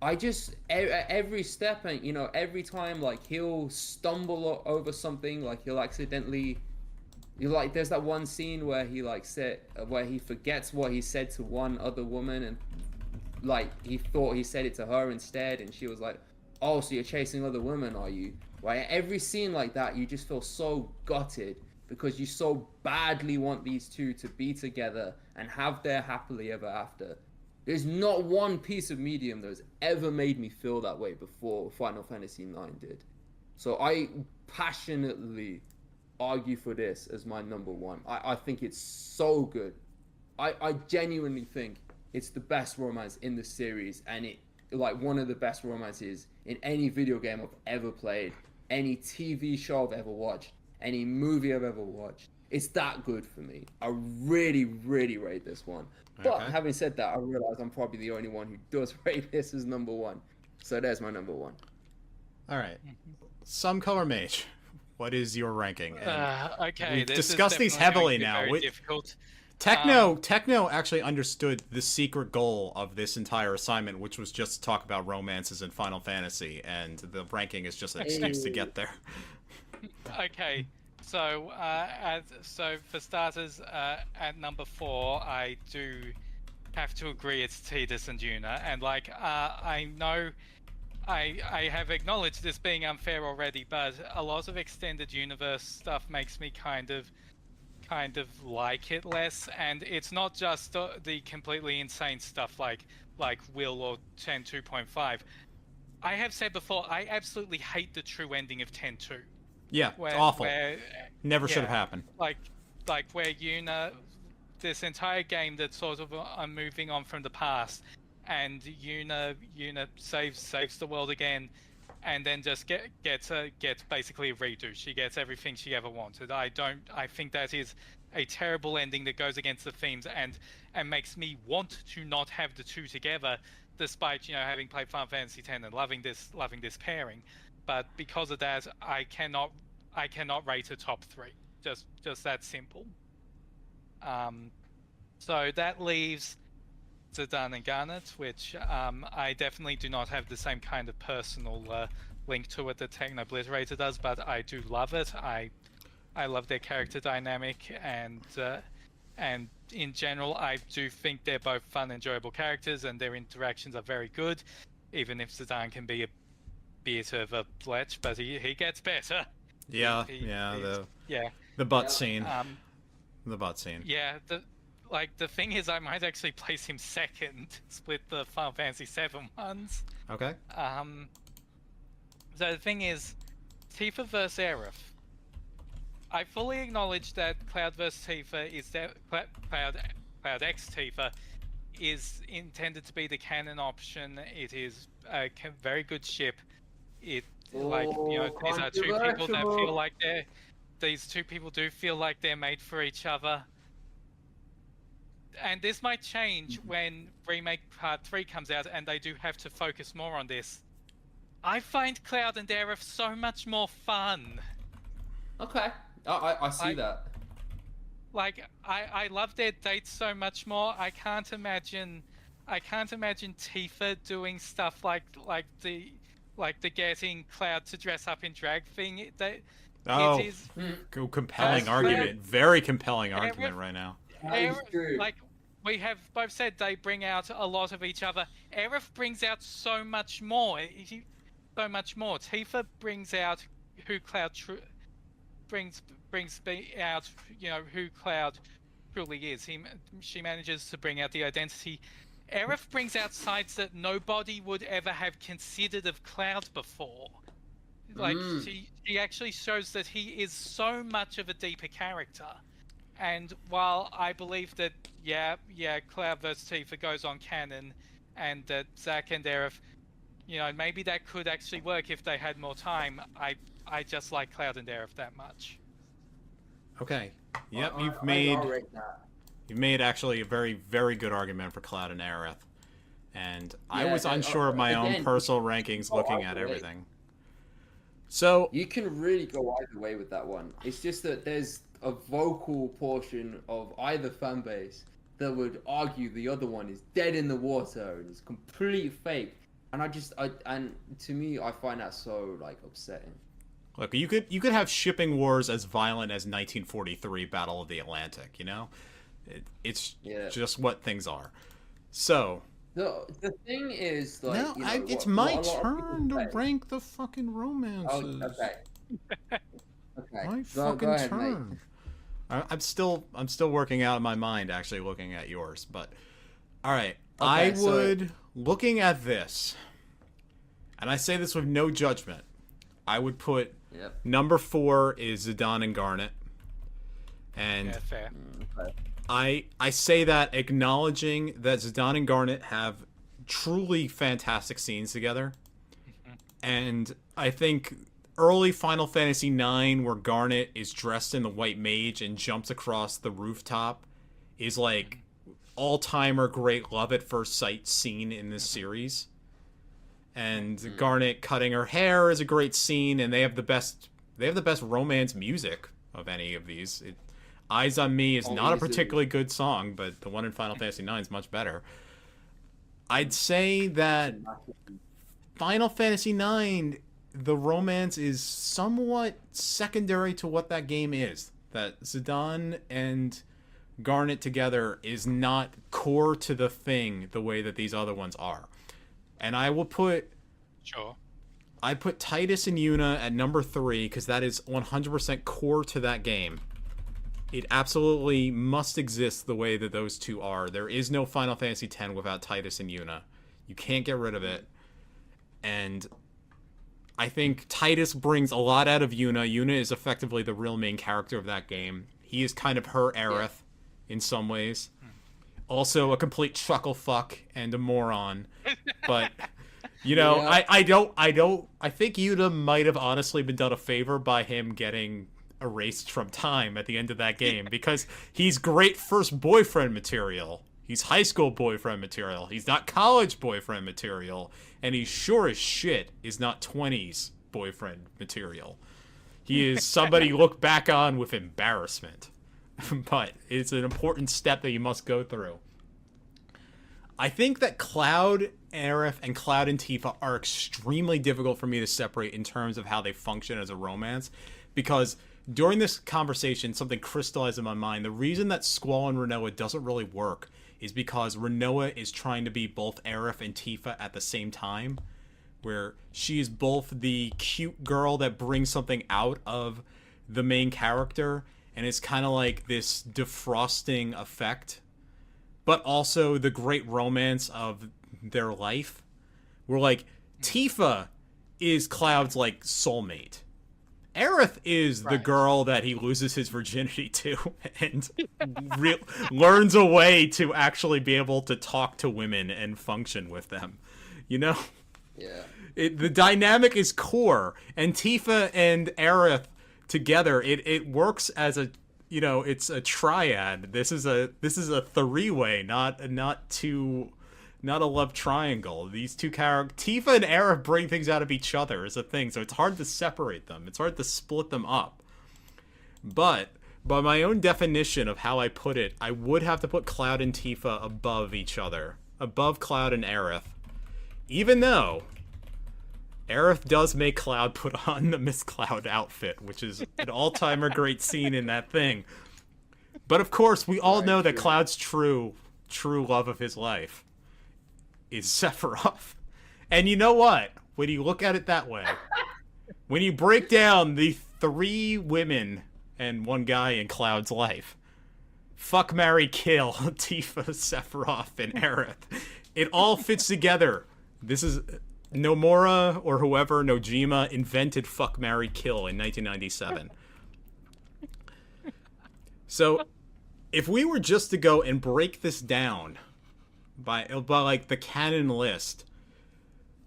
I just, every step, and you know, every time, like, he'll stumble over something, like he'll accidentally, like, there's that one scene where he where he forgets what he said to one other woman, and like he thought he said it to her instead, and she was like, oh, so you're chasing other women, are you? Right? Every scene like that, you just feel so gutted because you so badly want these two to be together and have their happily ever after. There's not one piece of medium that's ever made me feel that way before Final Fantasy IX did. So I passionately argue for this as my number one. I think it's so good. I genuinely think it's the best romance in the series, and it, like, one of the best romances in any video game I've ever played, any TV show I've ever watched, any movie I've ever watched. It's that good for me. I really, really rate this one. But having said that, I realize I'm probably the only one who does rate this as number one. So there's my number one. All right. SomeColorMage, what is your ranking? Okay, we've this discussed is these definitely heavily going to be now. very difficult. Techno actually understood the secret goal of this entire assignment, which was just to talk about romances in Final Fantasy, and the ranking is just an excuse to get there. Okay, so so for starters, at number 4, I do have to agree it's Tidus and Yuna, and like I know I have acknowledged this being unfair already, but a lot of extended universe stuff makes me kind of like it less, and it's not just the completely insane stuff like Will or 10.2.5. I have said before, I absolutely hate the true ending of 10.2. Yeah, it's awful. Never should have happened. Like where Yuna, this entire game that's sort of moving on from the past, and Yuna saves the world again, and then just gets basically a redo. She gets everything she ever wanted. I think that is a terrible ending that goes against the themes and makes me want to not have the two together, despite, you know, having played Final Fantasy X and loving this pairing. But because of that, I cannot rate a top 3. Just that simple. So that leaves Zidane and Garnet, which I definitely do not have the same kind of personal link to it that TechnoColorMage does, but I do love it. I love their character dynamic, and in general, I do think they're both fun, enjoyable characters, and their interactions are very good, even if Zidane can be a bit of a fletch, but he gets better. Yeah, the butt scene. The butt scene. Yeah, like the thing is, I might actually place him second, split the Final Fantasy VII ones. Okay. So the thing is, Tifa versus Aerith. I fully acknowledge that Cloud vs Tifa is Cloud X Tifa is intended to be the canon option. It is a very good ship. These are two people that feel like these two people do feel like they're made for each other. And this might change when Remake Part 3 comes out and they do have to focus more on this. I find Cloud and Aerith so much more fun. Okay, I see that. Like, I love their dates so much more. I can't imagine Tifa doing stuff like the getting Cloud to dress up in drag thing. It is compelling argument. Very compelling argument right now. Like we have both said, they bring out a lot of each other. Aerith brings out so much more. Tifa brings out who Cloud brings out, who Cloud truly is. She manages to bring out the identity. Aerith brings out sides that nobody would ever have considered of Cloud before. Like, she actually shows that he is so much of a deeper character. And while I believe that, Cloud vs Tifa goes on canon, and that Zack and Aerith, maybe that could actually work if they had more time, I just like Cloud and Aerith that much. Okay. Yep, you've made actually a very, very good argument for Cloud and Aerith. And I was unsure of my own personal rankings looking at everything. So you can really go either way with that one. It's just that there's a vocal portion of either fan base that would argue the other one is dead in the water and is complete fake. And and to me, I find that so upsetting. Look, you could have shipping wars as violent as 1943 Battle of the Atlantic. It's just what things are. So the thing is, it's my turn to rank the fucking romances. Oh, okay. My fucking turn. Mate. I'm still working out in my mind actually looking at yours, but all right. Looking at this, and I say this with no judgment, I would put number 4 is Zidane and Garnet, and fair. Okay. I say that acknowledging that Zidane and Garnet have truly fantastic scenes together, and I think early Final Fantasy IX, where Garnet is dressed in the white mage and jumps across the rooftop, is all-timer great love at first sight scene in this series. And Garnet cutting her hair is a great scene, and they have the best romance music of any of these. Eyes on Me is not a particularly good song, but the one in Final Fantasy IX is much better. I'd say that Final Fantasy IX, the romance is somewhat secondary to what that game is. That Zidane and Garnet together is not core to the thing the way that these other ones are. And I will put... Sure. I put Titus and Yuna at number 3 because that is 100% core to that game. It absolutely must exist the way that those two are. There is no Final Fantasy X without Titus and Yuna. You can't get rid of it. And I think Titus brings a lot out of Yuna. Yuna is effectively the real main character of that game. He is kind of her Aerith in some ways. Also a complete chuckle fuck and a moron. But I think Yuna might have honestly been done a favor by him getting erased from time at the end of that game because he's great first boyfriend material. He's high school boyfriend material. He's not college boyfriend material. And he sure as shit is not 20s boyfriend material. He is somebody you look back on with embarrassment. But it's an important step that you must go through. I think that Cloud, Aerith, and Cloud and Tifa are extremely difficult for me to separate in terms of how they function as a romance. Because during this conversation, something crystallized in my mind. The reason that Squall and Rinoa doesn't really work is because Rinoa is trying to be both Aerith and Tifa at the same time. Where she is both the cute girl that brings something out of the main character, and it's kind of like this defrosting effect but also the great romance of their life. We're like, Tifa is Cloud's like soulmate. Aerith is the girl that he loses his virginity to and learns a way to actually be able to talk to women and function with them. You know? Yeah. The dynamic is core, and Tifa and Aerith together, it works as a, you know, it's a triad. This is a three-way, not a love triangle. These two characters, Tifa and Aerith, bring things out of each other as a thing, so it's hard to separate them. It's hard to split them up. But by my own definition of how I put it, I would have to put Cloud and Tifa above each other, above Cloud and Aerith. Even though Aerith does make Cloud put on the Miss Cloud outfit, which is an all-timer great scene in that thing. But of course, we all know that Cloud's true love of his life is Sephiroth. And you know what? When you look at it that way, when you break down the 3 women and 1 guy in Cloud's life, fuck, marry, kill, Tifa, Sephiroth, and Aerith, it all fits together. This is Nomura or whoever, Nojima, invented fuck, marry, kill in 1997. So, if we were just to go and break this down by like the canon list,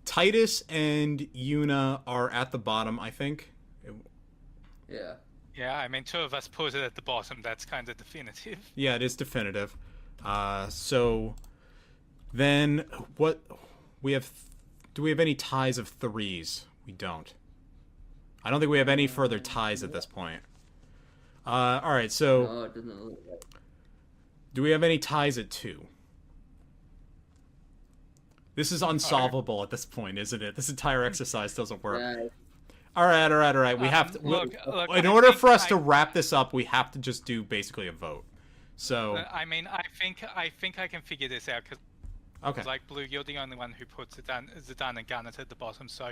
Titus and Yuna are at the bottom, I think. Yeah. Yeah, I mean, 2 of us put it at the bottom. That's kind of definitive. Yeah, it is definitive. So then what we have? Do we have any ties of 3s? We don't. I don't think we have any further ties at this point. All right, so No, it doesn't look like. Do we have any ties at 2? This is unsolvable at this point, isn't it? This entire exercise doesn't work. Yeah. All right. We have to. Look, in order for us to wrap this up, we have to just do basically a vote. So. I mean, I think I can figure this out because. Okay. Like Blue, you're the only one who puts Zidane and Garnet at the bottom. So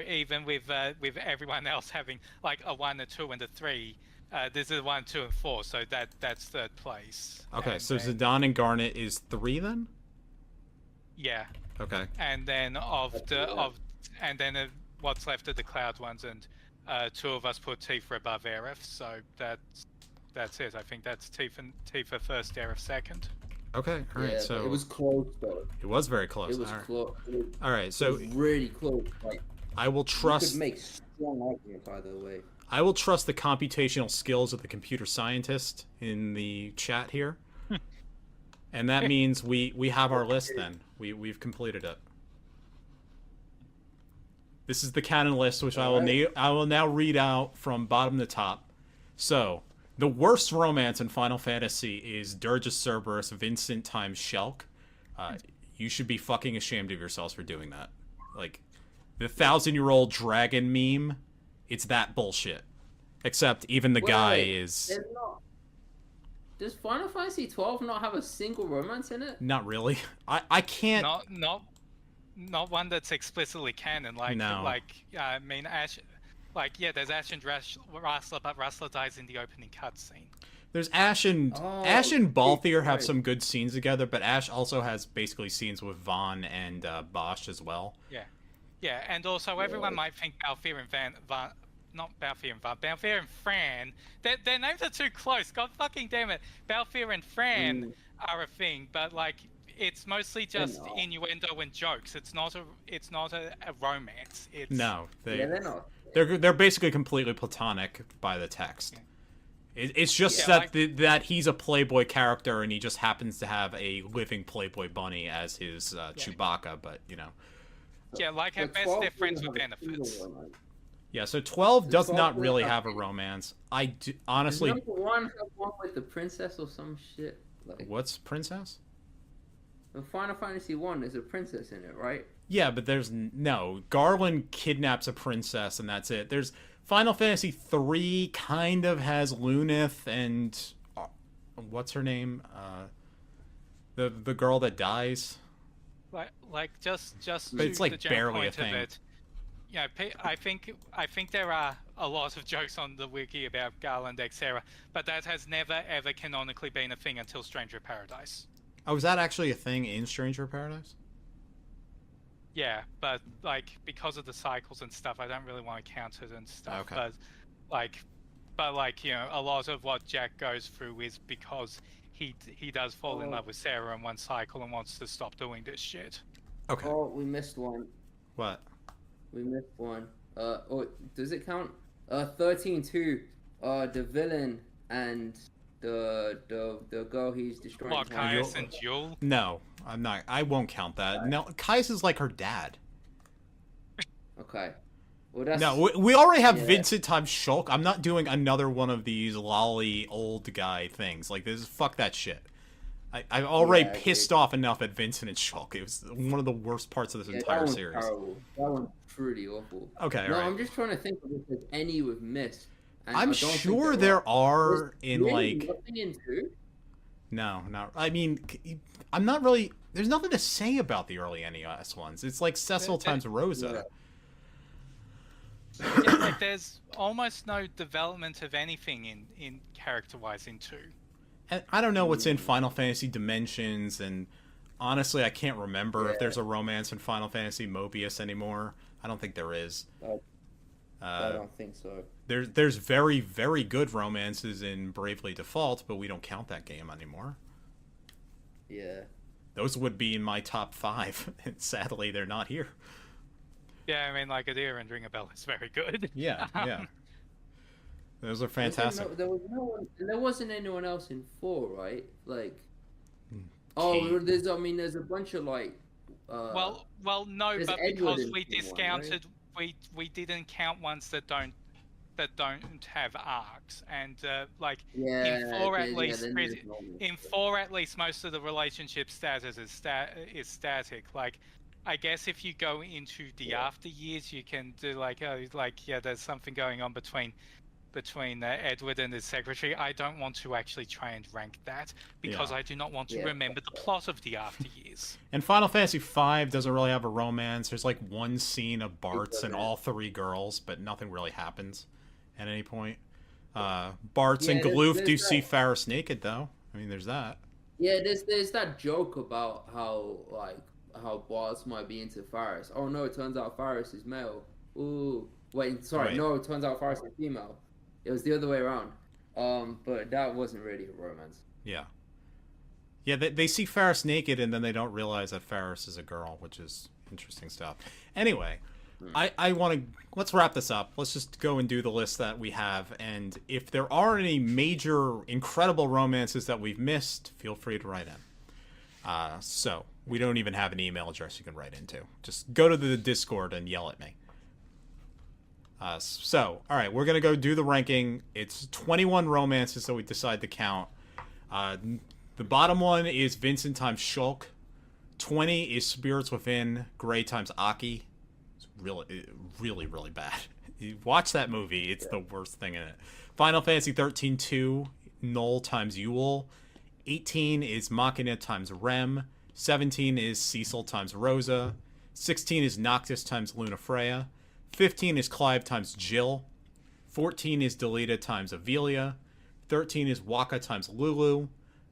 even with everyone else having like a 1, a 2, and a 3, this is 1, 2, and 4. So that's 3rd place. Okay, and so then, Zidane and Garnet is 3 then. Yeah. Okay. And then what's left of the Cloud ones, and 2 of us put Tifa above Aerith. So that's it. I think that's Tifa first, Aerith second. Okay, all right. Yeah, So it was close though. it was very close. It was close. All right, so it was really close. Like, I will you trust. could make strong arguments either way. I will trust the computational skills of the computer scientist in the chat here, and that means we have our list. Then we've completed it. This is the canon list, which I will now read out from bottom to top. So. The worst romance in Final Fantasy is Dirge Cerberus Vincent times Shulk. You should be fucking ashamed of yourselves for doing that. Like, the 1,000-year-old dragon meme, it's that bullshit. Except even the guy is... Does Final Fantasy 12 not have a single romance in it? Not really. I can't... Not one that's explicitly canon. Like, no. I mean, Ash... Like, yeah, there's Ash and Rassler, but Rassler dies in the opening cutscene. There's Ash and Balthier have some good scenes together, but Ash also has basically scenes with Vaughn and Bosch as well. Yeah, and also everyone might think Balthier and Balthier and Fran, their names are too close. God fucking damn it. Balthier and Fran are a thing, but like, it's mostly just innuendo and jokes. It's not a romance. No, they're not. They're basically completely platonic by the text. Yeah. It's just that he's a Playboy character and he just happens to have a living Playboy bunny as his Chewbacca, but you know. Yeah, like at best they're friends with benefits. Yeah, so 12 does not really have a romance. I do, honestly. Does number 1 have one with the princess or some shit? Like, what's princess? In Final Fantasy 1, there's a princess in it, right? Yeah, but there's no. Garland kidnaps a princess and that's it. There's Final Fantasy 3 kind of has Lunith and what's her name? The girl that dies. Like just but it's like the barely point a thing. Of it, yeah, I think there are a lot of jokes on the wiki about Garland Xera, but that has never ever canonically been a thing until Stranger Paradise. Oh, is that actually a thing in Stranger of Paradise? Yeah, but like because of the cycles and stuff, I don't really want to count it and stuff. Okay. But like a lot of what Jack goes through is because he does fall in love with Sarah in one cycle and wants to stop doing this shit. Okay. Oh, we missed one. What? We missed one. Does it count? 13-2. The villain and the girl he's destroying. What, Caius and Jewel? No, I'm not. I won't count that. No, Caius is like her dad. Okay. Well, that's... No, we already have Vincent times Shulk. I'm not doing another one of these lolly old guy things. Like, this, fuck that shit. I've already pissed off enough at Vincent and Shulk. It was one of the worst parts of this entire series. Terrible. That one's pretty awful. Okay, no, right. I'm just trying to think of if there's any we've missed. I'm sure there are in, like... Nothing in 2? No, not... I mean, I'm not really... There's nothing to say about the early NES ones. It's like Cecil times Rosa. Yeah, like there's almost no development of anything in character-wise in 2. And I don't know what's in Final Fantasy Dimensions, and honestly, I can't remember if there's a romance in Final Fantasy Mobius anymore. I don't think there is. I don't think so. There's very, very good romances in Bravely Default, but we don't count that game anymore. Yeah. Those would be in my top 5, and sadly, they're not here. Yeah, I mean, like Adir and Ring a Bell is very good. Yeah, yeah. Those are fantastic. There wasn't anyone else in 4, right? Like, Kate. there's a bunch of like. Well, no, but because we discounted, we didn't count ones that don't have arcs, and in 4 at least, most of the relationship status is static. Like, I guess if you go into the after years, you can do there's something going on between Edward and his secretary. I don't want to actually try and rank that because I do not want to remember the plot of the after years. And Final Fantasy V doesn't really have a romance. There's like one scene of Bart's and all 3 girls, but nothing really happens at any point. Bart's and Galoof do see Faris naked, though. I mean, there's that. Yeah, there's that joke about how Bart's might be into Faris. Oh no, it turns out Faris is male. Ooh, wait, sorry, Right. no, it turns out Faris is female. It was the other way around. But that wasn't really a romance. Yeah. Yeah, they see Faris naked, and then they don't realize that Faris is a girl, which is interesting stuff. Anyway, I want to... Let's wrap this up. Let's just go and do the list that we have, and if there are any major, incredible romances that we've missed, feel free to write in. So, we don't even have an email address you can write into. Just go to the Discord and yell at me. All right, we're going to go do the ranking. It's 21 romances that we decide to count. The bottom one is Vincent times Shulk. 20 is Spirits Within, Gray times Aki. It's really, really, really bad. You watch that movie, it's the worst thing in it. Final Fantasy 13-2, Null times Yule. 18 is Machina times Rem. 17 is Cecil times Rosa. 16 is Noctis times Lunafreya. 15 is Clive times Jill. 14 is Delita times Avelia. 13 is Waka times Lulu.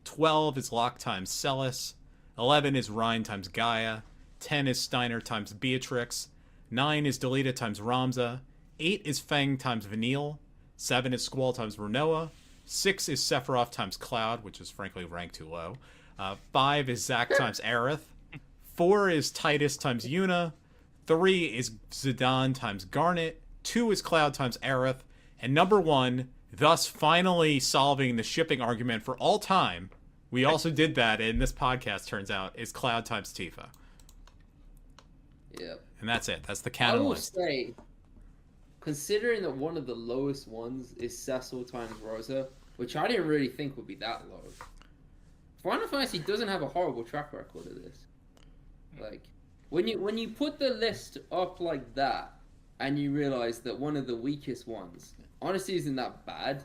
12 is Locke times Celis. 11 is Rhine times Gaia. 10 is Steiner times Beatrix. 9 is Delita times Ramza. 8 is Fang times Vanille. 7 is Squall times Renoa. 6 is Sephiroth times Cloud, which is frankly ranked too low. 5 is Zack times Aerith. 4 is Titus times Yuna. 3 is Zidane times Garnet. 2 is Cloud times Aerith. And number 1, thus finally solving the shipping argument for all time, we also did that in this podcast, turns out, is Cloud times Tifa. Yep. And that's it. That's the I canon will list. say, considering that one of the lowest ones is Cecil times Rosa, which I didn't really think would be that low. Final Fantasy doesn't have a horrible track record of this. Like, when you put the list up like that, and you realize that one of the weakest ones, honestly, isn't that bad.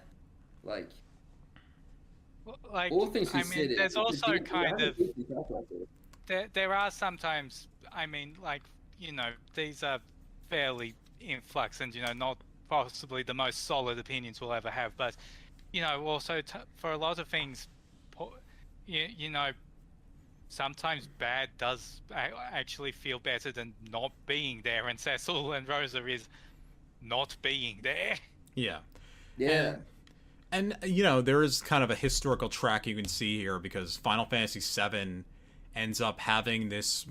Like all things considered, there's also kind of there are sometimes. I mean, like, these are fairly in flux, and not possibly the most solid opinions we'll ever have, but also for a lot of things, sometimes bad does actually feel better than not being there, and Cecil and Rosa is not being there. Yeah. Yeah. And you know, there is kind of a historical track you can see here, because Final Fantasy VII ends up having this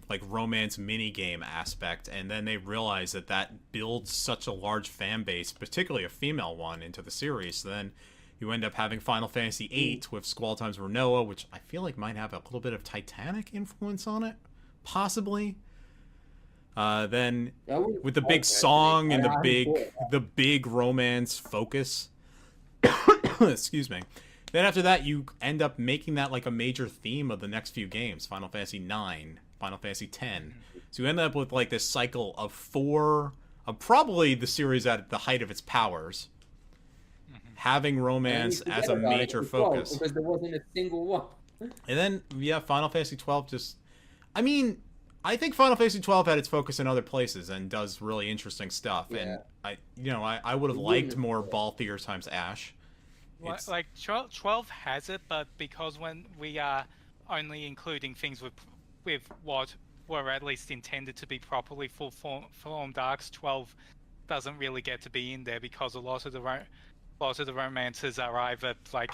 like romance mini game aspect, and then they realize that that builds such a large fan base, particularly a female one, into the series. So then you end up having Final Fantasy VIII with Squall Times Renoa, which I feel like might have a little bit of Titanic influence on it, possibly. Then with the big song and the big romance focus. Excuse me. Then after that, you end up making that like a major theme of the next few games: Final Fantasy IX, Final Fantasy X. So you end up with like this cycle of four, of probably the series at the height of its powers, having romance as a major focus. Because there wasn't a single one. And then, yeah, Final Fantasy XII just... I mean, I think Final Fantasy XII had its focus in other places and does really interesting stuff. Yeah. And I would have liked more Balthier times Ash. Like 12 has it, but because when we are only including things with what were at least intended to be properly full-formed arcs, 12 doesn't really get to be in there, because a lot of the romances are either like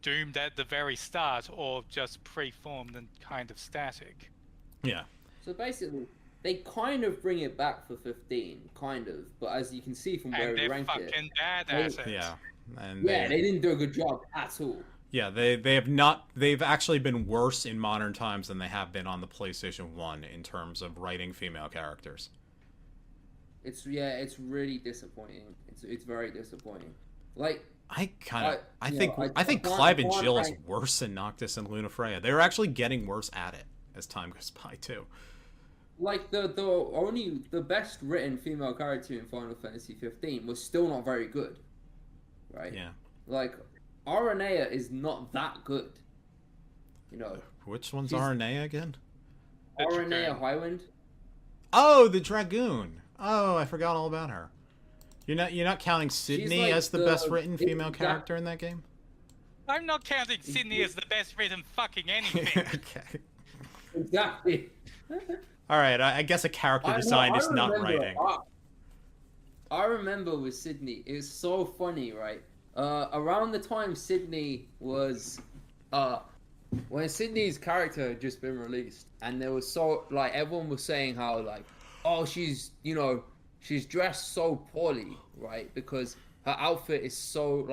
doomed at the very start or just pre-formed and kind of static. Yeah. So basically, they kind of bring it back for 15, kind of. But as you can see from where we ranked it, and they're fucking bad at it. Yeah. And they didn't do a good job at all. Yeah, they've actually been worse in modern times than they have been on the PlayStation 1 in terms of writing female characters. It's really disappointing. It's very disappointing. Like, I think Clive and Jill is worse than Noctis and Lunafreya. They're actually getting worse at it as time goes by too. Like the best written female character in Final Fantasy 15 was still not very good. Right? Yeah. Like, Aranea is not that good. You know. Which one's Aranea again? SomeHighwind. Oh, the Dragoon. Oh, I forgot all about her. You're not counting Sydney like as the best written female character in that game? I'm not counting Sydney as the best written fucking anything. Okay. Exactly. All right, I guess a character design is not writing. I remember with Sydney, it was so funny, right? Around the time Sydney was, when Sydney's character had just been released, and there was everyone was saying how like, oh, she's dressed so poorly, right? Because her outfit is so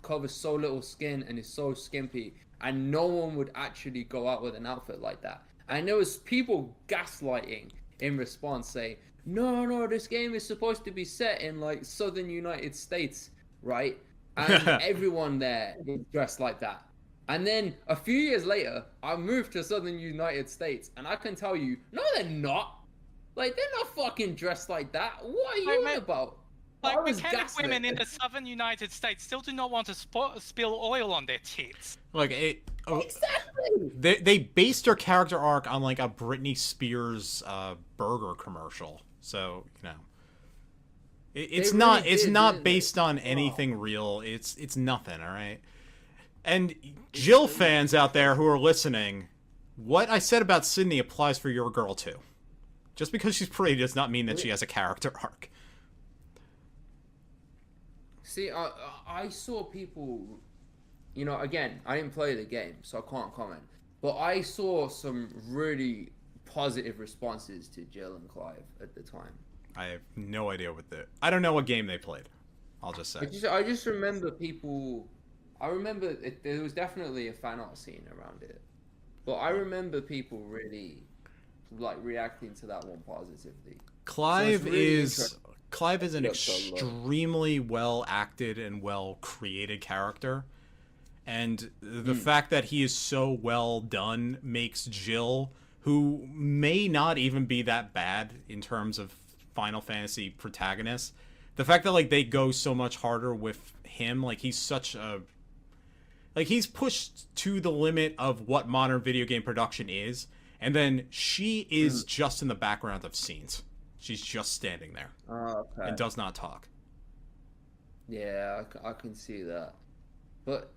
covers so little skin and is so skimpy, and no one would actually go out with an outfit like that. And there was people gaslighting in response, saying, no, this game is supposed to be set in like southern United States, right? And everyone there is dressed like that. And then a few years later, I moved to southern United States, and I can tell you, no, they're not. Like, they're not fucking dressed like that. What are you on about? Like, mechanic women in the southern United States still do not want to spill oil on their tits. Like, Exactly. They based her character arc on like a Britney Spears burger commercial. So, you know, it's not based on anything real. It's nothing, all right? And Jill fans out there who are listening, what I said about Sydney applies for your girl too. Just because she's pretty does not mean that she has a character arc. See, I saw people, you know, again, I didn't play the game, so I can't comment. But I saw some really positive responses to Jill and Clive at the time. I have no idea I don't know what game they played. I'll just say. I just remember people. I remember there was definitely a fan art scene around it, but I remember people really like reacting to that one positively. Clive is an extremely well acted and well created character, and the fact that he is so well done makes Jill, who may not even be that bad in terms of Final Fantasy protagonists, the fact that like they go so much harder with him, like he's such a he's pushed to the limit of what modern video game production is, and then she is just in the background of scenes. She's just standing there and does not talk. Yeah, I can see that. But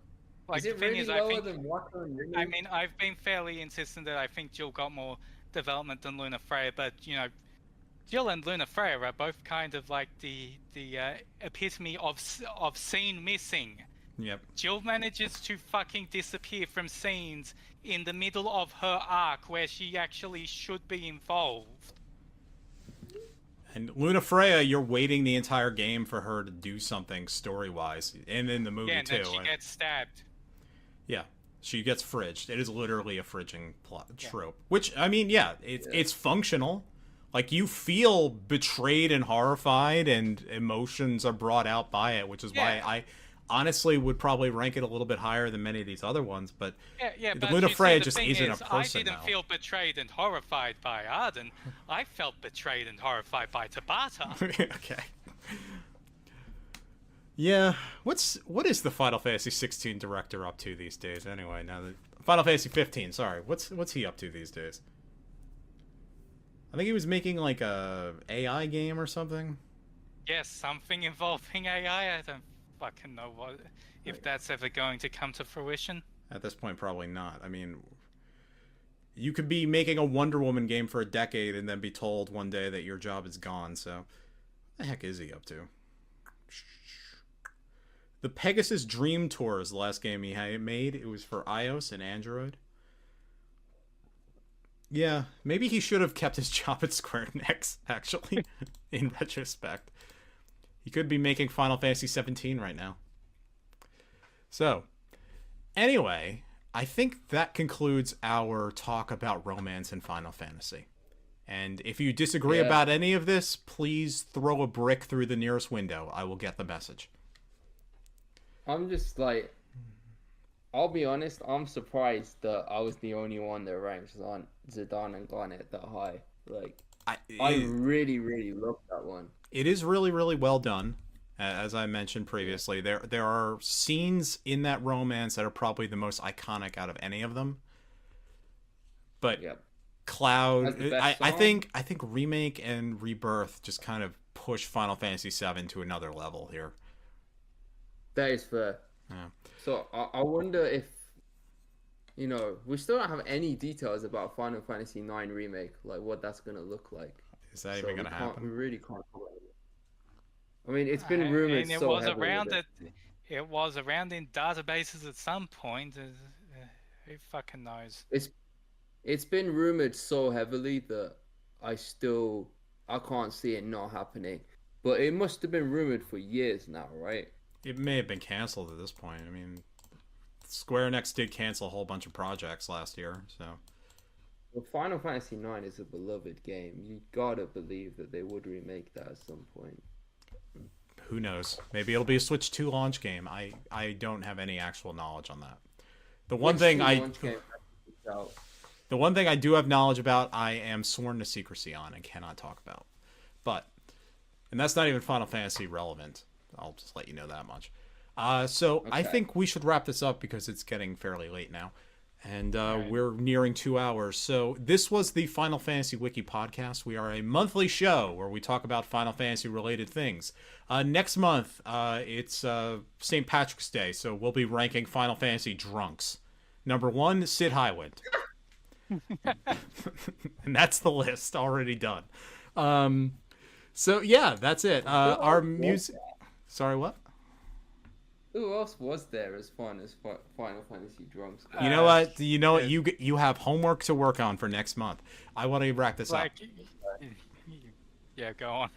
Like, Is it the thing really is, lower than Waka and Rimmy? I mean, I've been fairly insistent that I think Jill got more development than Luna Freya, but you know, Jill and Luna Freya are both kind of like the epitome of scene missing. Yep. Jill manages to fucking disappear from scenes in the middle of her arc where she actually should be involved. And Luna Freya, you're waiting the entire game for her to do something story-wise, and in the movie Yeah, and too. then she gets stabbed. Yeah, she gets fridged. It is literally a fridging plot trope. Which, I mean, yeah, it's functional. Like, you feel betrayed and horrified, and emotions are brought out by it, which is why I honestly would probably rank it a little bit higher than many of these other ones. But yeah, the but Luna Freya the just thing isn't is, a person I didn't now. feel betrayed and horrified by Arden. I felt betrayed and horrified by Tabata. Okay. Yeah, what is the Final Fantasy 16 director up to these days? Anyway, now that Final Fantasy 15, sorry, what's he up to these days? I think he was making like a AI game or something. Yes, something involving AI. I don't fucking know if that's ever going to come to fruition. At this point, probably not. I mean, you could be making a Wonder Woman game for a decade and then be told one day that your job is gone. So, what the heck is he up to? The Pegasus Dream Tour is the last game he had made. It was for iOS and Android. Yeah, maybe he should have kept his job at Square Enix, actually, in retrospect. He could be making Final Fantasy 17 right now. So, anyway, I think that concludes our talk about romance in Final Fantasy. And if you disagree about any of this, please throw a brick through the nearest window. I will get the message. I'm just like, I'll be honest, I'm surprised that I was the only one that ranks on Zidane and Garnet that high. Like, I really, really love that one. It is really, really well done. As I mentioned previously, there are scenes in that romance that are probably the most iconic out of any of them. But Cloud, I think Remake and Rebirth just kind of push Final Fantasy VII to another level here. That is fair. Yeah. So I wonder if, you know, we still don't have any details about Final Fantasy IX Remake, like what that's going to look like. Is that even going to happen? We really can't talk about it. I mean, it's been rumored it so was heavily. It was around in databases at some point. Who fucking knows? It's been rumored so heavily that I can't see it not happening. But it must have been rumored for years now, right? It may have been canceled at this point. I mean, Square Enix did cancel a whole bunch of projects last year, so. Well, Final Fantasy IX is a beloved game. You gotta believe that they would remake that at some point. Who knows? Maybe it'll be a Switch 2 launch game. I don't have any actual knowledge on that. The one thing I do have knowledge about, I am sworn to secrecy on and cannot talk about. And that's not even Final Fantasy relevant. I'll just let you know that much. So I think we should wrap this up because it's getting fairly late now. And we're nearing 2 hours. So this was the Final Fantasy Wiki Podcast. We are a monthly show where we talk about Final Fantasy related things. Next month, it's St. Patrick's Day, so we'll be ranking Final Fantasy drunks. Number 1, SomeHighwind. And that's the list already done. So yeah, that's it. Our music... Sorry, what? Who else was there as fun as Final Fantasy drunks? You know what? You have homework to work on for next month. I want to wrap this up. Yeah, go on.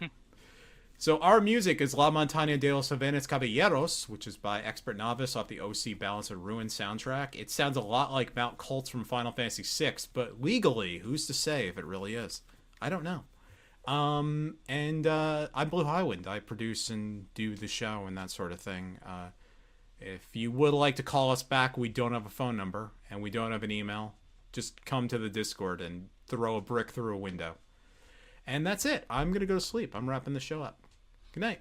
So our music is La Montaña de los Jovenes Caballeros, which is by XPRTNovice off the OC Balance and Ruin soundtrack. It sounds a lot like Mount Koltz from Final Fantasy VI, but legally, who's to say if it really is? I don't know. I'm Blue-nobliterator. I produce and do the show and that sort of thing. If you would like to call us back, we don't have a phone number and we don't have an email. Just come to the Discord and throw a brick through a window. And that's it. I'm going to go to sleep. I'm wrapping the show up. Good night.